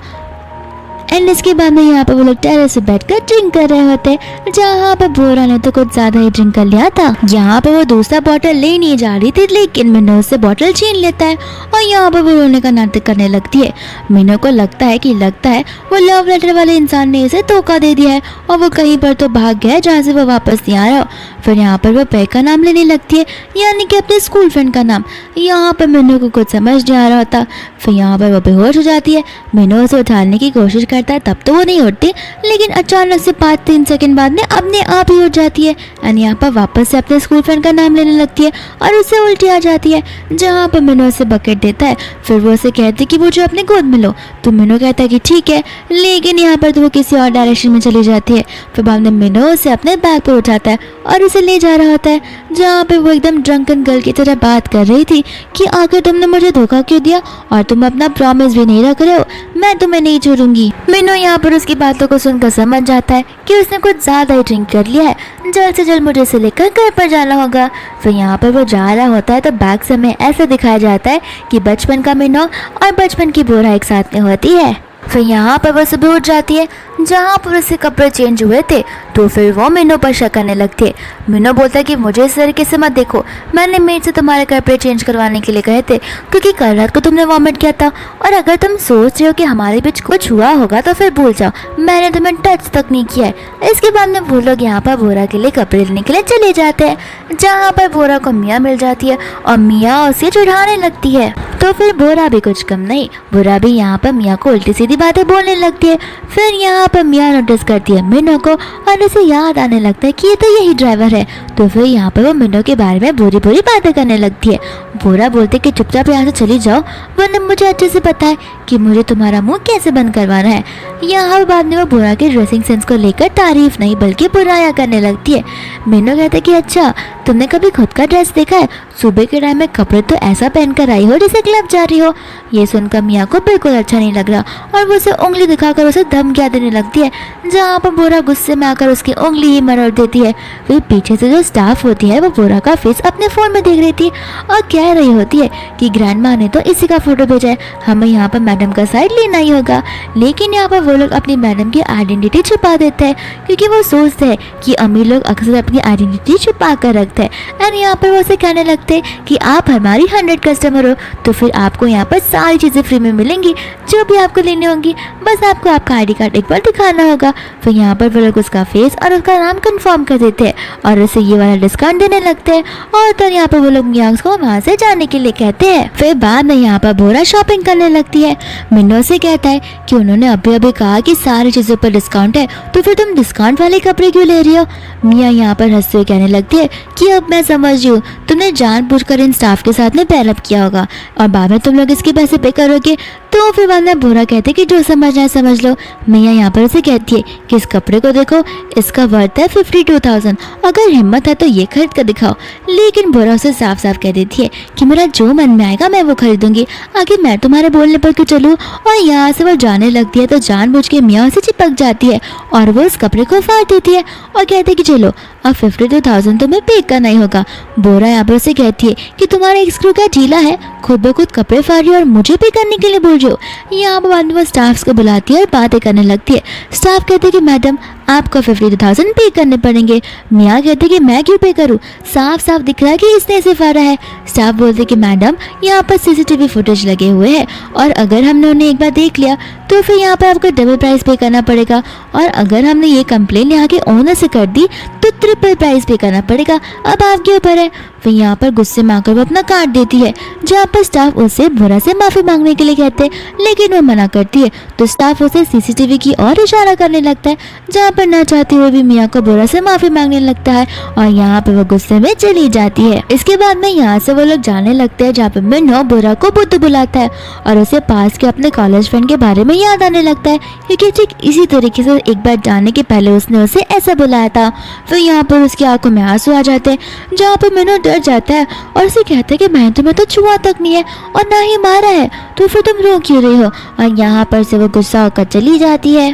एंड इसके बाद में यहाँ पर वो लोग टेरेस पे बैठकर ड्रिंक कर रहे होते, जहाँ पर बोरा ने तो कुछ ज्यादा ही ड्रिंक कर लिया था। यहाँ पर वो दूसरा बॉटल ले नहीं जा रही थी, लेकिन मीनू उससे बॉटल छीन लेता है और यहाँ पर वो रोने का नाटक करने लगती है। मीनू को लगता है वो लव लेटर वाले इंसान ने इसे धोखा दे दिया है और वो कहीं पर तो भाग गया जहाँ से वो वापस नहीं आ रहा। फिर यहाँ पर वो पेई का नाम लेने लगती है, यानी कि अपने स्कूल फ्रेंड का नाम। यहाँ पर मीनू को कुछ समझ नहीं आ रहा होता। फिर यहाँ पर वो बेहोश हो जाती है। मीनू उसे उठाने की कोशिश करता है, तब तो वो नहीं उठती, लेकिन अचानक से 5-3 सेकंड बाद में अपने आप ही उठ जाती है। एंड यहाँ पर वापस से अपने स्कूल फ्रेंड का नाम लेने लगती है और उसे उल्टी आ जाती है, जहाँ पर मीनू उसे बकेट देता है। फिर वो उसे कहती है कि मुझे अपने गोद में लो। तो मीनू कहता है कि ठीक है, लेकिन यहाँ पर तो वो किसी और डायरेक्शन में चली जाती है। फिर बाद में मीनू उसे अपने बैग पर उठाता है और उसे ले जा रहा होता है, जहाँ पे वो एकदम ड्रंकन गर्ल की तरह बात कर रही थी कि आखिर तुमने मुझे धोखा क्यों दिया और तुम अपना प्रॉमिस भी नहीं रख रहे हो, मैं तुम्हें नहीं छोड़ूंगी। मीनू यहाँ पर उसकी बातों को सुनकर समझ जाता है कि उसने कुछ ज़्यादा ही ड्रिंक कर लिया है, जल्द से जल्द मुझे इसे लेकर घर पर जाना होगा। फिर यहाँ पर वो जा रहा होता है तो बैक से हमें ऐसा दिखाया जाता है कि बचपन का मीनू और बचपन की बोरा एक साथ में होती है। फिर यहाँ पर वो सुबह उठ जाती है, जहाँ पर उसके कपड़े चेंज हुए थे। तो फिर वो मीनू पर शक करने लगती है। मीनू बोलता है कि मुझे इस तरीके से मत देखो, मैंने मेड से तुम्हारे कपड़े चेंज करवाने के लिए कहे थे, क्योंकि कल रात को तुमने वॉमिट किया था, और अगर तुम सोच रहे हो कि हमारे बीच कुछ हुआ होगा तो फिर भूल जाओ, मैंने तुम्हें टच तक नहीं किया है। इसके बाद में वो लोग यहाँ पर बोरा के लिए कपड़े लेने के लिए चले जाते हैं, जहाँ पर बोरा को मियाँ मिल जाती है और मियाँ उसे चिढ़ाने लगती है। तो फिर बोरा भी कुछ कम नहीं, बोरा भी यहाँ पर मियाँ को उल्टी सीधी बातें बोलने लगती है। फिर यहाँ पर मियाँ नोटिस करती है मीनू को और उसे याद आने लगता है कि ये तो यही ड्राइवर है। तो फिर यहाँ पर वो मीनू के बारे में बुरी बुरी बातें करने लगती है। बोरा बोलते कि चुपचाप यहाँ से चली जाओ, वरना मुझे अच्छे से पता है कि मुझे तुम्हारा मुंह कैसे बंद करवाना है। यहाँ बाद में वो बोरा के ड्रेसिंग सेंस को लेकर तारीफ नहीं बल्कि बुराया करने लगती है। मीनू कहते कि अच्छा तुमने कभी खुद का ड्रेस देखा है, सुबह के टाइम में कपड़े तो ऐसा पहन कर आई हो जैसे क्लब जा रही हो। ये सुनकर मियाँ को बिल्कुल अच्छा नहीं लग रहा और वो उसे उंगली दिखाकर उसे धमकियाँ देने लगती है, जहाँ पर बोरा गुस्से में आकर उसकी उंगली ही मरोड़ देती है। फिर पीछे से जो स्टाफ होती है वो बोरा का फेस अपने फ़ोन में देख रही थी और कह रही होती है कि ग्रैंडमा ने तो इसी का फोटो भेजा है, हमें यहाँ पर मैडम का साइड लेना ही होगा। लेकिन यहाँ पर वो लोग अपनी मैडम की आइडेंटिटी छुपा देते हैं, क्योंकि वो सोचते हैं कि अमीर लोग अक्सर अपनी आइडेंटिटी छुपा कर रखते हैं। एंड यहाँ पर वो उसे कहने लगते हैं कि आप हमारी 100 कस्टमर हो, तो फिर आपको यहाँ पर सारी चीज़ें फ्री में मिलेंगी, जो भी आपको लेनी होंगी, बस आपको आपका ID कार्ड एक बार दिखाना होगा। फिर यहाँ पर वो लोग उसका फेस और उसका नाम कंफर्म कर देते हैं और उसे ये वाला डिस्काउंट देने लगते हैं। और तो यहाँ पर वो लोग मियांग को वहाँ से जाने के लिए कहते हैं। फिर बाद में यहाँ पर बोरा शॉपिंग करने लगती है। मीनू से कहता है कि उन्होंने अभी अभी कहा कि सारी चीज़ों पर डिस्काउंट है, तो फिर तुम डिस्काउंट वाले कपड़े क्यों ले रही हो। मियाँ यहाँ पर हंसते हुए कहने लगती है कि अब मैं समझ रही हूँ, तुमने जानबूझकर इन स्टाफ के साथ में पैरअप किया होगा और बाद में तुम लोग इसके पैसे पे करोगे। तो फिर बाद में बोरा कहते कि जो समझना है समझ लो। मियाँ यहाँ पर उसे कहती है कि इस कपड़े को देखो, इसका वर्थ है 52,000, अगर हिम्मत है तो ये खरीद कर दिखाओ। लेकिन बोरा उसे साफ साफ कह देती है कि मेरा जो मन में आएगा मैं वो खरीदूंगी, आगे मैं तुम्हारे बोलने पर क्यों चलूँ। और यहाँ से वो जाने लगती है तो जानबूझ के मियाँ उसे चिपक जाती है और वो उस कपड़े को फाड़ देती है और कहती है कि चलो अब 52,000 तुम्हें पे करना ही होगा। बोरा यहाँ पर उसे कहती है कि तुम्हारा एक स्क्रू क्या ढीला है, खुद ब खुद कपड़े फाड़ रही हो और मुझे पे करने के लिए बोल रही हो। यहाँ पर बाद में वो स्टाफ्स को बुलाती है और बातें करने लगती है। स्टाफ कहते हैं कि मैडम आपको 52,000 पे करने पड़ेंगे। मियाँ कहते कि मैं क्यों पे करूँ, साफ साफ दिख रहा है कि इसने इसे फाड़ा है। स्टाफ बोलते कि मैडम यहाँ पर CCTV फुटेज लगे हुए हैं और अगर हमने उन्हें एक बार देख लिया तो फिर यहाँ पर आपको डबल प्राइस पे करना पड़ेगा, और अगर हमने ये कंप्लेन यहाँ के ओनर से कर दी तो ट्रिपल प्राइस पे करना पड़ेगा, अब आपके ऊपर है। फिर यहाँ पर गुस्से में आकर वो अपना कार्ड देती है, जहाँ पर स्टाफ उससे बुरा से माफ़ी मांगने के लिए कहते हैं लेकिन वो मना करती है। तो स्टाफ उसे CCTV की ओर इशारा करने लगता है, जहाँ पर ना चाहते हुए भी मियाँ को बुरा से माफ़ी मांगने लगता है और यहाँ पर वो गुस्से में चली जाती है। इसके बाद में यहाँ से वो लोग जाने लगते हैं, जहाँ पर मिनो बुरा को बुद्धू बुलाता है और उसे पास के अपने कॉलेज फ्रेंड के बारे में याद आने लगता है, क्योंकि ठीक इसी तरीके से एक बार जाने के पहले उसने उसे ऐसा बुलाया था। फिर यहाँ पर उसकी आंखों में आंसू आ जाते हैं, जहाँ पर मिनो डर जाता है और उसे कहता है कि मैं तुम्हें तो छुआ तक नहीं है और ना ही मारा है, तो फिर तुम रो क्यों रही हो। और यहाँ पर से वो गुस्सा होकर चली जाती है।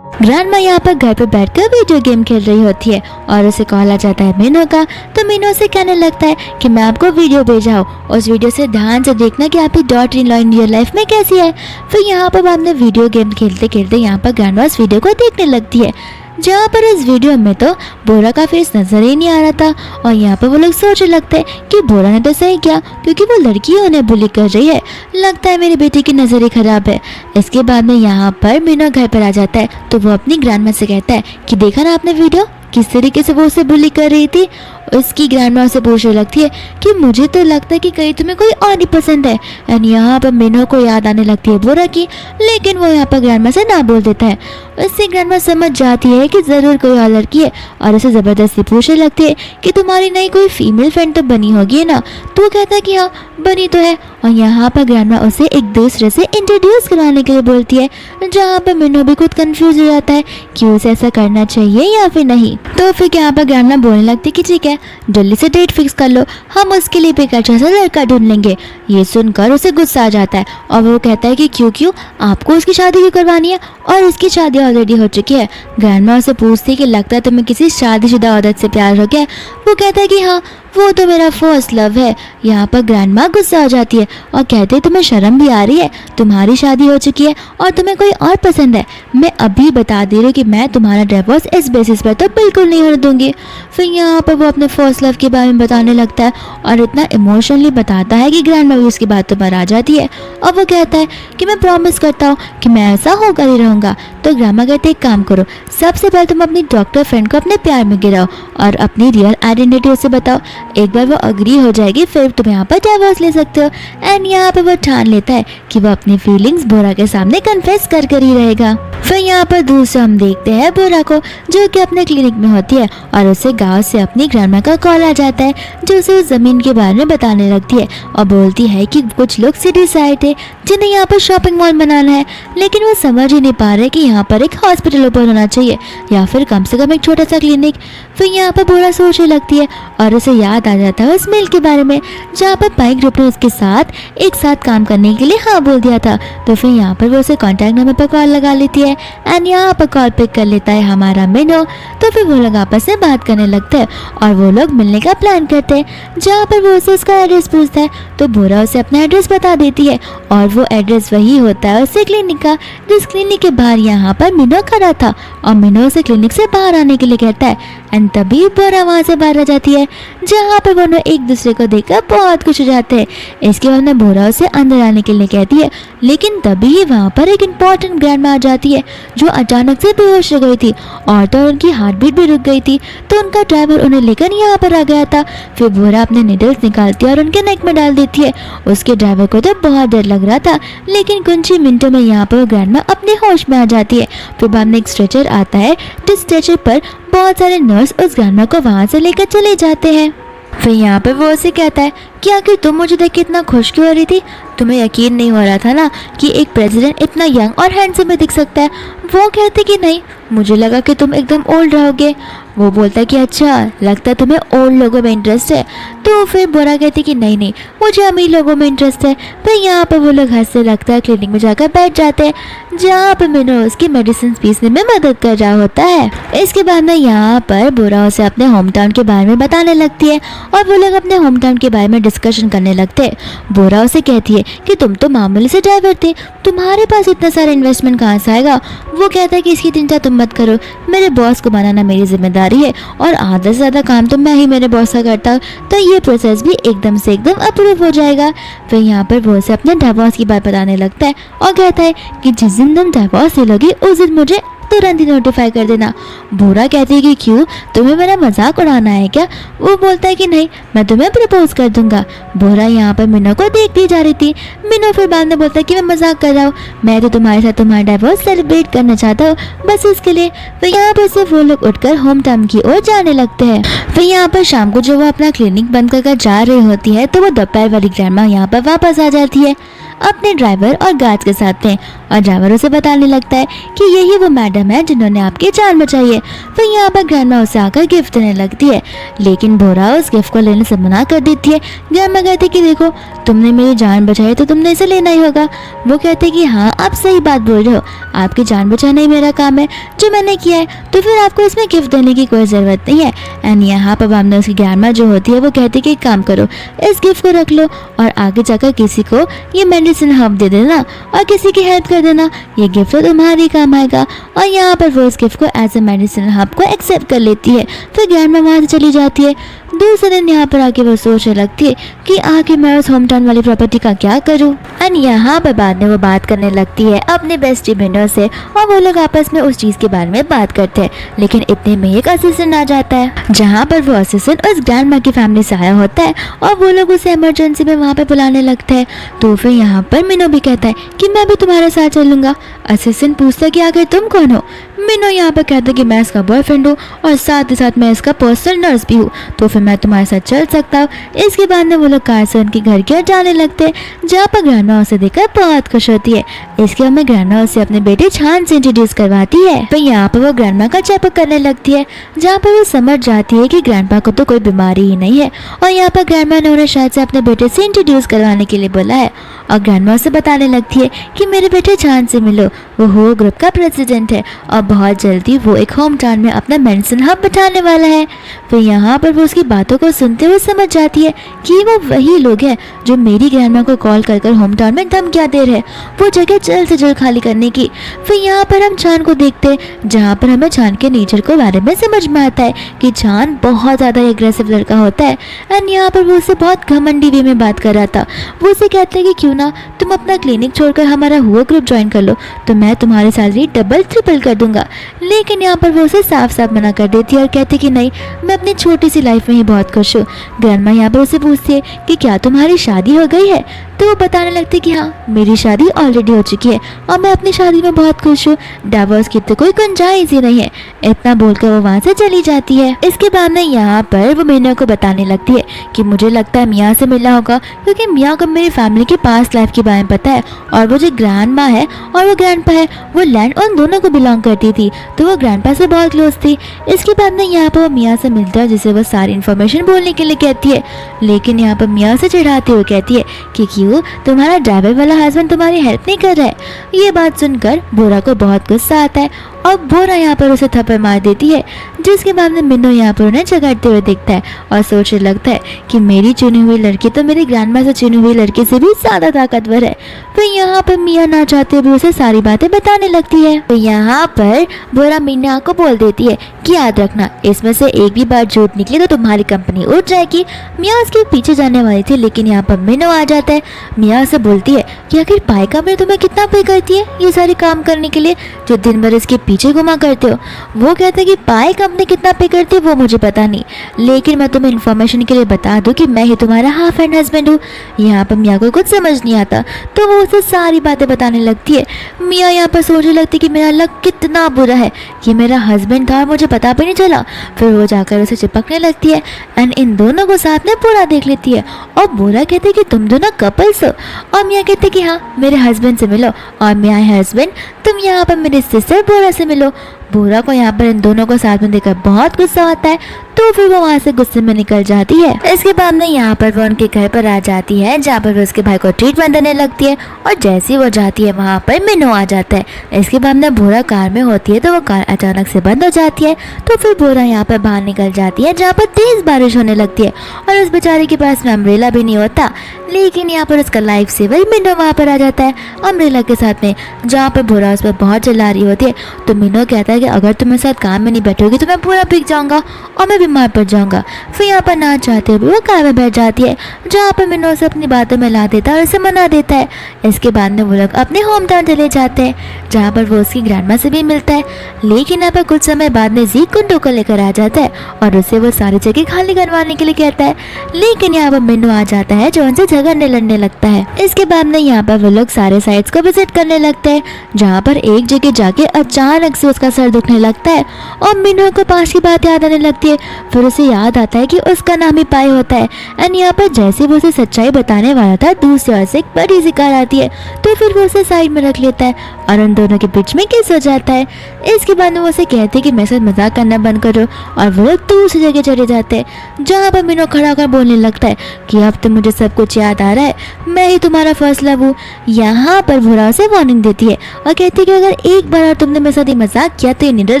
ग्रैंडमा यहाँ पर घर पर बैठकर वीडियो गेम खेल रही होती है और उसे कॉल आ जाता है मीनू का। तो मीनू से कहने लगता है कि मैं आपको वीडियो भेजा हूँ, उस वीडियो से ध्यान से देखना कि आपकी daughter in law in real life में कैसी है। फिर यहाँ पर बाद में वीडियो गेम खेलते खेलते यहाँ पर ग्रैंडमा उस वीडियो को देखने लगती है, जहाँ पर इस वीडियो में तो बोरा का फेस नजर ही नहीं आ रहा था। और यहाँ पर वो लोग सोचने लगते हैं कि बोरा ने तो सही किया, क्योंकि वो लड़की उन्हें बुली कर रही है, लगता है मेरी बेटी की नज़र ही खराब है। इसके बाद में यहाँ पर मीना घर पर आ जाता है, तो वो अपनी ग्रैंडमा से कहता है कि देखा ना आपने वीडियो, किस तरीके से वो उसे बुली कर रही थी। उसकी ग्रैंडमा से पूछने लगती है कि मुझे तो लगता है कि कहीं तुम्हें कोई और ही पसंद है। एंड यहाँ पर मीनू को याद आने लगती है बोरा की, लेकिन वो यहाँ पर ग्रैंडमा से ना बोल देता है। उससे ग्रैंडमा समझ जाती है कि ज़रूर कोई और लड़की है और उसे ज़बरदस्ती पूछने लगती है कि तुम्हारी नई कोई फीमेल फ्रेंड तो बनी होगी ना। तो वो कहता है कि हाँ बनी तो है। और यहाँ पर ग्रैंडमा उसे एक दूसरे से इंट्रोड्यूस कराने के लिए बोलती है, जहाँ पर मीनू भी खुद कंफ्यूज हो जाता है कि उसे ऐसा करना चाहिए या फिर नहीं। तो फिर यहाँ पर ग्रैंडमा बोलने लगती है कि ठीक है जल्दी से डेट फिक्स कर लो, हम उसके लिए भी एक अच्छा सा लड़का ढूंढ लेंगे। ये सुनकर उसे गुस्सा आ जाता है और वो कहता है कि क्यों आपको उसकी शादी क्यों करवानी है, और उसकी शादी ऑलरेडी हो चुकी है। ग्रैंडमा उसे पूछती है कि लगता है तुम्हें किसी शादीशुदा औरत से प्यार हो गया। वो कहता है कि हाँ वो तो मेरा फर्स्ट लव है। यहाँ पर ग्रैंडमा गुस्सा हो जाती है और कहते हैं तुम्हें शर्म भी आ रही है, तुम्हारी शादी हो चुकी है और तुम्हें कोई और पसंद है। मैं अभी बता दे रही हूँ कि मैं तुम्हारा डिवोर्स इस बेसिस पर तो बिल्कुल नहीं होने दूंगी। फिर यहाँ पर वो अपने फर्स्ट लव के बारे में बताने लगता है और इतना इमोशनली बताता है कि ग्रैंडमा भी उसकी बातों पर आ जाती है और वो कहता है कि मैं प्रॉमिस करता हूँ कि मैं ऐसा होकर ही रहूँगा। तो ग्रैंडमा कहते एक काम करो, सबसे पहले तुम अपनी डॉक्टर फ्रेंड को अपने प्यार में गिराओ और अपनी रियल आइडेंटिटी उसे बताओ। एक बार वो अग्री हो जाएगी फिर तुम यहाँ पर डाइवोर्स ले सकते हो। एंड यहाँ पर वो ठान लेता है कि वो अपनी फीलिंग्स बोरा के सामने कन्फेस कर कर ही रहेगा। फिर यहाँ पर दूसरा हम देखते हैं बोरा को, जो कि अपने क्लिनिक में होती है और उसे गांव से अपनी ग्रैंडमा का कॉल आ जाता है, जो उसे उस जमीन के बारे में बताने लगती है और बोलती है कि कुछ लोग सिटी से आए थे जिन्हें यहाँ पर शॉपिंग मॉल बनाना है, लेकिन वो समझ ही नहीं पा रहे कि यहाँ पर एक हॉस्पिटल ओपन होना चाहिए या फिर कम से कम एक छोटा सा क्लिनिक। फिर यहाँ पर बोरा सोचने लगती है और उसे याद आ जाता है उस मेल के बारे में, जहाँ पर पाई ग्रुप ने उसके साथ एक साथ काम करने के लिए हाँ बोल दिया था। तो फिर यहाँ पर वो उसे कॉन्टैक्ट नंबर पर कॉल लगा लेती है एंड यहाँ पर कॉल पिक कर लेता है हमारा मीनू। तो फिर वो लोग आपस में बात करने लगते हैं और वो लोग मिलने का प्लान करते हैं, जहाँ पर वो उसे उसका एड्रेस पूछता है। तो बोरा उसे अपना एड्रेस बता देती है और वो एड्रेस वही होता है उसे क्लिनिक का, जिस क्लिनिक के बाहर यहाँ पर मीनू खड़ा था और मीनू उसे क्लिनिक से बाहर आने के लिए कहता है। एंड तभी बोरा वहाँ से बाहर आ जाती है, जहाँ पर दोनों एक दूसरे को देखकर बहुत खुश हो जाते हैं। इसके बाद में बोरा उसे अंदर आने के लिए कहती है, लेकिन तभी वहाँ पर एक इम्पॉर्टेंट ग्रैंडमा आ जाती है जो अचानक से बेहोश हो गई थी और तो उनकी हार्ट बीट भी रुक गई थी। तो उनका ड्राइवर उन्हें लेकर यहाँ पर आ गया था। फिर बोरा अपने निडल्स निकालती है और उनके नेक में डाल देती है। उसके ड्राइवर को तो बहुत डर लग रहा था, लेकिन कुछ ही मिनटों में यहाँ पर ग्रैंडमा अपने होश में आ जाती है। फिर बाद में एक स्ट्रेचर आता है, जिस स्ट्रेचर पर बहुत सारे नर्स उस ग्रैंडमा को वहाँ से लेकर चले जाते हैं। फिर यहाँ पर वो उसे कहता है कि आखिर तुम मुझे देख के इतना खुश क्यों हो रही थी? तुम्हें यकीन नहीं हो रहा था ना कि एक प्रेसिडेंट इतना यंग और हैंडसम भी दिख सकता है? वो कहते कि नहीं, मुझे लगा कि तुम एकदम ओल्ड रहोगे। वो बोलता कि अच्छा, लगता है तुम्हें ओल्ड लोगों में इंटरेस्ट है। तो फिर बोरा कहती कि नहीं नहीं, मुझे अमीर लोगों में इंटरेस्ट है। फिर यहाँ पर वो लोग हंसने लगता है, क्लिनिक में जाकर बैठ जाते हैं जहाँ पर मीनू उसकी मेडिसिन पीसने में मदद कर रहा होता है। इसके बाद में यहाँ पर बोरा उसे अपने होम टाउन के बारे में बताने लगती है और वो लोग अपने होम टाउन के बारे में डिस्कशन करने लगते हैं। बोरा उसे कहती है कि तुम तो मामूली से ड्राइवर थे, तुम्हारे पास इतना सारा इन्वेस्टमेंट कहाँ से आएगा? वो कहता है कि इसकी चिंता तुम मत करो, मेरे बॉस को बनाना मेरी जिम्मेदारी है और आधा से ज़्यादा काम तो मैं ही मेरे बॉस का करता हूँ, तो ये प्रोसेस भी एकदम से एकदम अप्रूव हो जाएगा। फिर यहाँ पर वो उसे अपने डिवोर्स की बात बताने लगता है और कहता है कि जिस दिन तुम डिवोर्स ले लोगी उस दिन मुझे तुरंत ही नोटिफाई कर देना। बोरा कहती है कि क्यों, तुम्हें मेरा मजाक उड़ाना है क्या? वो बोलता है कि नहीं, मैं तुम्हें प्रपोज कर दूंगा। बोरा यहाँ पर मीनू को देखती जा रही थी। मीनू फिर बाद में बोलता है कि मैं मजाक कर रहा हूँ, मैं तो तुम्हारे साथ तुम्हारा डिवोर्स सेलिब्रेट करना चाहता हूँ, बस इसके लिए। फिर यहाँ पर से वो लोग उठकर होम टाउन की ओर जाने लगते हैं। फिर यहाँ पर शाम को जब वो अपना क्लिनिक बंद कर जा रही होती है तो वो दोपहर वाली ग्रैंडमा यहाँ पर वापस आ जाती है अपने ड्राइवर और गार्ड के साथ में, और ड्राइवर उसे बताने लगता है कि यही वो मैडम है जिन्होंने आपकी जान बचाई है। फिर यहाँ पर ग्रैंडमा उसे आकर गिफ्ट देने लगती है, लेकिन बोरा उस गिफ्ट को लेने से मना कर देती है। ग्रैंडमा कहती कि देखो, तुमने मेरी जान बचाई तो तुमने इसे लेना ही होगा। वो कहते कि हाँ, आप सही बात बोल रहे हो, आपकी जान बचाना ही मेरा काम है जो मैंने किया है, तो फिर आपको इसमें गिफ्ट देने की कोई ज़रूरत नहीं है। एंड यहाँ पर हमने उसकी ग्रैंडमा जो होती है वो कहती कि एक काम करो, इस गिफ्ट को रख लो और आगे जाकर किसी को ये मेडिसिन हब दे देना और किसी की हेल्प कर देना, ये गिफ्ट तो तुम्हारे काम आएगा। और यहाँ पर वो उस गिफ्ट को एज ए मेडिसिन हब को एक्सेप्ट कर लेती है। फिर ग्रैंडमा वहाँ से चली जाती है। दूसरे दिन यहाँ पर आके वो सोचने लगती है कि आखिर मैं उस होम टाउन वाली प्रॉपर्टी का क्या करूँ। एंड यहाँ पर बाद में वो बात करने लगती है अपने बेस्टी भिंडो से और वो लोग आपस में उस चीज़ के बारे में बात करते हैं। लेकिन इतने में एक असिस्टेंट आ जाता है, जहाँ पर वो असिस्टेंट उस ग्रैंडमा की फैमिली से आया होता है और वो लोग उसे इमरजेंसी में वहाँ पे बुलाने लगते हैं। तो फिर यहाँ पर मीनू भी कहता है कि मैं भी तुम्हारे साथ चलूंगा। असिस्टेंट पूछता है कि आखिर तुम कौन हो? मीनू यहाँ पर कहता है कि मैं इसका बॉयफ्रेंड हूँ और साथ ही साथ मैं इसका पर्सनल नर्स भी हूँ, तो फिर मैं तुम्हारे साथ चल सकता हूँ। इसके बाद में वो लोग कार से उनके घर की ओर जाने लगते हैं, जहाँ पर ग्रैंडमा उसे देखकर बहुत खुश होती है। इसके बाद में ग्रैंडमा उसे अपने बेटे छान से इंट्रोड्यूस करवाती है। फिर यहाँ पर वो ग्रैंडमा का चेकअप करने लगती है, जहाँ पर वो समझ जाती है कि ग्रैंडमा को तो कोई बीमारी ही नहीं है। और यहाँ पर ग्रैंडमा ने उन्हें शायद से अपने बेटे से इंट्रोड्यूस करवाने के लिए बोला है और ग्रैंडमा उसे बताने लगती है कि मेरे बेटे छान से मिलो, वो हो ग्रुप का प्रेसिडेंट है और बहुत जल्दी वो एक होम टाउन में अपना मेडिसिन हब बैठाने वाला है। फिर यहाँ पर वो उसकी बातों को सुनते हुए समझ जाती है कि वो वही लोग हैं जो मेरी ग्रैंडमा को कॉल कर होम टाउन में धमकियाँ दे रहे हैं, वो जगह जल्द से जल्द खाली करने की। फिर यहाँ पर हम छान को देखते हैं, जहाँ पर हमें छान के नेचर को बारे में समझ में आता है कि छान बहुत ज़्यादा एग्रेसिव लड़का होता है। एंड यहाँ पर वो उसे बहुत घमंडी वे में बात कर रहा था। वो उसे कहते हैं कि क्यों ना तुम अपना क्लिनिक छोड़कर हमारा हुआ ग्रुप ज्वाइन कर लो, तो मैं तुम्हारी सैलरी डबल ट्रिपल कर दूंगा। लेकिन यहाँ पर वो उसे साफ साफ मना कर देती है और कहती कि नहीं, मैं अपनी छोटी सी लाइफ में ही बहुत खुश हूँ। ग्रैंडमा यहाँ पर उसे पूछती है कि क्या तुम्हारी शादी हो गई है? तो वो बताने लगती कि हाँ, मेरी शादी ऑलरेडी हो चुकी है और मैं अपनी शादी में बहुत खुश हूँ, डिवोर्स की तो कोई गुंजाइश ही नहीं है। इतना बोलकर वो वहाँ से चली जाती है। इसके बाद में यहाँ पर वो मीना को बताने लगती है कि मुझे लगता है मियाँ से मिलना होगा, क्योंकि मियाँ को मेरी फैमिली की पास्ट लाइफ के बारे में पता है और वो जो ग्रैंड माँ है और वो ग्रैंड पा है वो लैंड उन दोनों को बिलोंग करती थी, तो वो ग्रैंड पा से बहुत क्लोज थी। इसके बाद में यहाँ पर वो मियाँ से मिलता है, जिसे वो सारी इन्फॉर्मेशन बोलने के लिए कहती है। लेकिन यहाँ पर मियाँ से चिढ़ाते हुए कहती है कि क्यों तुम्हारा ड्राइवर वाला हस्बैंड तुम्हारी हेल्प नहीं कर रहा है। ये बात सुनकर बोरा को बहुत गुस्सा आता है और बोरा यहाँ पर उसे थप्पड़ मार देती है, जिसके बाद में मिन्नू यहाँ पर उन्हें झगड़ते हुए दिखता है और सोचने लगता है कि मेरी चुनी हुई लड़की तो मेरी ग्रैंडमा से चुनी हुई लड़की से भी ज़्यादा ताकतवर है। फिर यहाँ पर मियाँ ना चाहते हुए उसे सारी बातें बताने लगती है। तो यहाँ पर बोरा मीना को बोल देती है कि याद रखना, इसमें से एक भी बार झूठ निकली तो तुम्हारी कंपनी उठ जाएगी। मियाँ उसके पीछे जाने वाली थी, लेकिन यहाँ पर मिन्नू आ जाता है। मियाँ से बोलती है कि आखिर पाई कंपनी तुम्हें कितना पे करती है ये सारे काम करने के लिए, जो दिन भर इसके पीछे घुमा करते हो। वो कहते हैं कि पाई कंपनी कंपनी कितना पे करती है वो मुझे पता नहीं, लेकिन मैं तुम्हें इन्फॉर्मेशन के लिए बता दूं कि मैं ही तुम्हारा हाफ एंड हस्बैंड हूँ। यहाँ पर मियाँ को कुछ समझ नहीं आता तो वो उसे सारी बातें बताने लगती है। मियाँ यहाँ पर सोचने लगती है कि मेरा लक कितना बुरा है, ये मेरा हस्बैंड था और मुझे पता भी नहीं चला। फिर वो जाकर उसे चिपकने लगती है एंड इन दोनों को साथ में बोरा देख लेती है और बोरा कहते हैं कि तुम दोनों कपल्स हो, और मियाँ कहते हैं कि हाँ मेरे हस्बैंड से मिलो, और मियाँ है हस्बैंड, तुम यहाँ पर मेरे सिस्टर बोरा से मिलो। बोरा को यहाँ पर इन दोनों को साथ में देखकर बहुत गुस्सा आता है तो फिर वो वहाँ से गुस्से में निकल जाती है। इसके बाद में यहाँ पर वो उनके घर पर आ जाती है जहाँ पर वो उसके भाई को ट्रीटमेंट देने लगती है, और जैसे ही वो जाती है वहाँ पर मिनो आ जाता है। इसके बाद में बोरा कार में होती है तो वो कार अचानक से बंद हो जाती है तो फिर बोरा यहाँ पर बाहर निकल जाती है जहाँ पर तेज बारिश होने लगती है और उस बेचारे के पास में अम्ब्रेला भी नहीं होता, लेकिन यहाँ पर उसका लाइफ सेवर मिनो वहाँ पर आ जाता है अम्ब्रेला के साथ में, जहाँ पर बोरा उस पर बहुत चिल्ला रही होती है। तो मिनो कहता है कि अगर तुम मेरे साथ काम में नहीं बैठोगी तो मैं पूरा भीग जाऊंगा और मैं बीमार पड़ जाऊंगा। फिर यहाँ पर ना चाहते हुए वो कार में बैठ जाती है जहाँ पर मिनो उसे अपनी बातों में ला देता है और उसे मना देता है। इसके बाद में वो लोग अपने होम टाउन चले जाते हैं जहाँ पर वो उसकी ग्रैंडमा से भी मिलता है, लेकिन यहाँ पर कुछ समय बाद में जी कुंडो को लेकर आ जाता है और उसे वो सारी जगह खाली करवाने के लिए कहता है, लेकिन यहाँ पर मिनो आ जाता है जो उनसे झगड़ने लड़ने लगता है। इसके बाद में यहाँ पर वो लोग सारे साइट्स को विजिट करने लगते हैं जहाँ पर एक जगह जाके अचानक से उसका सर दुखने लगता है और मिनो को पास की बात याद आने लगती है। फिर उसे याद आता है कि उसका नाम ही पाई होता है एंड यहाँ पर जैसे वो उसे सच्चाई बताने वाला था दूसरी ओर से एक बड़ी सी कार आती है तो फिर वो उसे साइड में रख लेता है और उन दोनों के बीच में किस हो जाता है। इसके बाद में वो उसे कहते हैं कि मेरे साथ मजाक करना बंद करो और वो लोग दूसरी जगह चले जाते हैं जहाँ पर मिनो खड़ा होकर बोलने लगता है कि अब तो मुझे सब कुछ याद आ रहा है, मैं ही तुम्हारा फर्स्ट लव हूँ। यहाँ पर बुरा उसे वार्निंग देती है और कहती है कि अगर एक बार और तुमने मेरे साथ ये मजाक किया तो ये निडल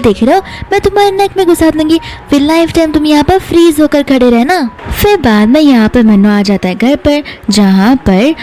देख रहे हो मैं तुम्हारे नेक में घुसा दूंगी, फिर लाइफ टाइम तुम यहाँ पर फ्रीज होकर खड़े रहना। फिर बाद में यहाँ पर मिनो आ जाता है घर पर जहाँ पर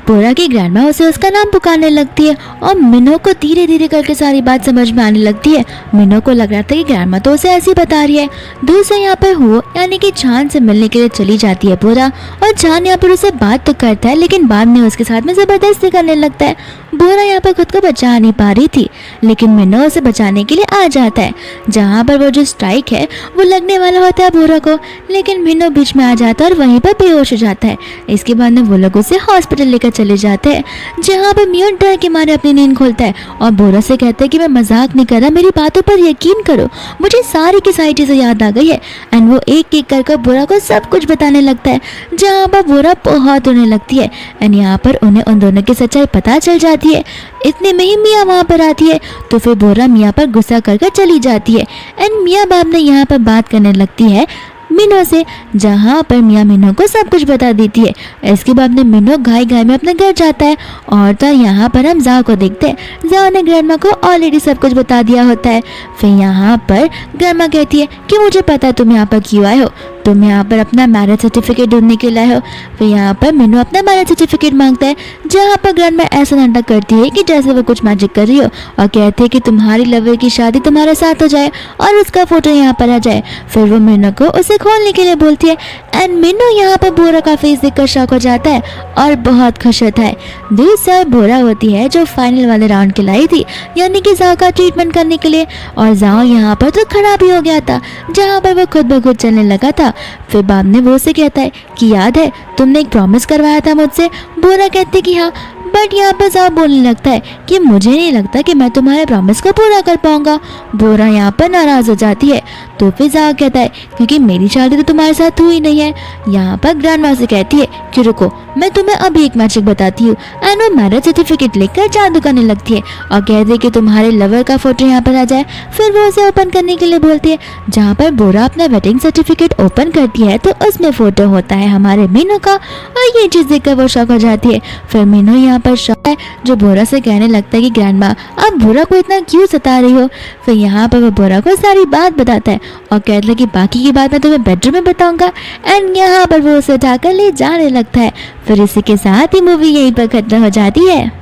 बोरा की ग्रैंडमा उसे उसका नाम पुकारने लगती है और मिनो को धीरे धीरे करके सारी बात समझ में आने लगती है। मिनो को लग रहा था कि ग्रैंडमा तो उसे ऐसे ही बता रही है। दूसरे यहाँ पर हो यानी कि चांद से मिलने के लिए चली जाती है बोरा और चांद यहाँ पर उसे बात तो करता है लेकिन बाद में उसके साथ में जबरदस्ती करने लगता है। बोरा यहाँ पर खुद को बचा नहीं पा रही थी लेकिन मिनो उसे बचाने के लिए आ जाता है जहाँ पर वो जो स्ट्राइक है वो लगने वाला होता है बोरा को, लेकिन मिनो बीच में आ जाता है और वहीं पर बेहोश हो जाता है। इसके बाद में वो लोग उसे हॉस्पिटल लेकर चले जाते हैं जहाँ पर मियो डर के मारे अपनी नींद खोलता है और बोरा से कहता है कि मैं मजाक नहीं कर रहा, मेरी बातों पर यकीन करो, मुझे सारी की सारी चीजें याद आ गई है। एंड वो एक एक कर बोरा को सब कुछ बताने लगता है जहाँ पर बोरा बहुत रोने लगती है एंड यहाँ पर उन्हें उन दोनों की सच्चाई पता चल जाती है। इतने में ही मियाँ वहाँ पर आती है तो फिर बोरा मियाँ पर गुस्सा कर चली जाती है एंड मियाँ बाप ने यहाँ पर बात करने लगती है मिनो से जहाँ पर मियाँ मिनो को सब कुछ बता देती है। इसके बाद में मिनो घाई घाई में अपने घर जाता है और तो यहाँ पर हम जाओ को देखते हैं। जाओ ने ग्रैंडमा को ऑलरेडी सब कुछ बता दिया होता है। फिर यहाँ पर ग्रैंडमा कहती है कि मुझे पता है तुम यहाँ पर क्यों आए हो, तुम यहाँ पर अपना मैरिज सर्टिफिकेट ढूंढने के लिए हो। फिर यहाँ पर मिनो अपना मैरिज सर्टिफिकेट मांगता है जहाँ पर ग्रैंडमा ऐसा नाटक करती है कि जैसे वो कुछ मैजिक कर रही हो और कहती है कि तुम्हारी लवर की शादी तुम्हारे साथ हो जाए और उसका फोटो यहाँ पर आ जाए। फिर वो मिनो को उसे खोलने के लिए बोलती है एंड मिनो यहाँ पर बोरा का फेस देखकर शॉक हो जाता है और बहुत खुश होता है। दूसरी बोरा होती है जो फाइनल वाले राउंड के लाई थी यानी कि जाओ का ट्रीटमेंट करने के लिए, और जाओ यहाँ पर तो खराब ही हो गया था जहाँ पर वो खुद ब खुद चलने लगा था। फिर बाद में वो उसे कहता है कि याद है तुमने एक प्रॉमिस करवाया था मुझसे। बोरा कहती है कि हाँ, बट यहाँ पर जाओ बोलने लगता है कि मुझे नहीं लगता कि मैं तुम्हारे प्रॉमिस को पूरा कर पाऊंगा। बोरा यहाँ पर नाराज हो जाती है तो फिर जाओ कहता है क्योंकि मेरी शादी तो तुम्हारे साथ हुई नहीं है। यहाँ पर ग्रैंडमा से कहती है कि रुको मैं तुम्हें अभी एक मैजिक बताती हूँ एंड वो मैरिज सर्टिफिकेट लेकर जादू करने लगती है और कहती है कि तुम्हारे लवर का फोटो यहाँ पर आ जाए। फिर वो उसे ओपन करने के लिए बोलती है जहाँ पर बोरा अपना वेडिंग सर्टिफिकेट ओपन करती है तो उसमें फोटो होता है हमारे मीनू का और ये चीज देखकर वो शॉक हो जाती है। फिर मीनू यहाँ पर शॉक है जो बोरा से कहने लगता है कि ग्रैंडमा आप बोरा को इतना क्यों सता रही हो। फिर यहाँ पर वो बोरा को सारी बात बताता है और कहता है कि बाकी की बात मैं तुम्हें बेडरूम में बताऊंगा एंड यहाँ पर वो उसे उठाकर ले जाने लगता है। फिर इसी के साथ ही मूवी यहीं पर खत्म हो जाती है।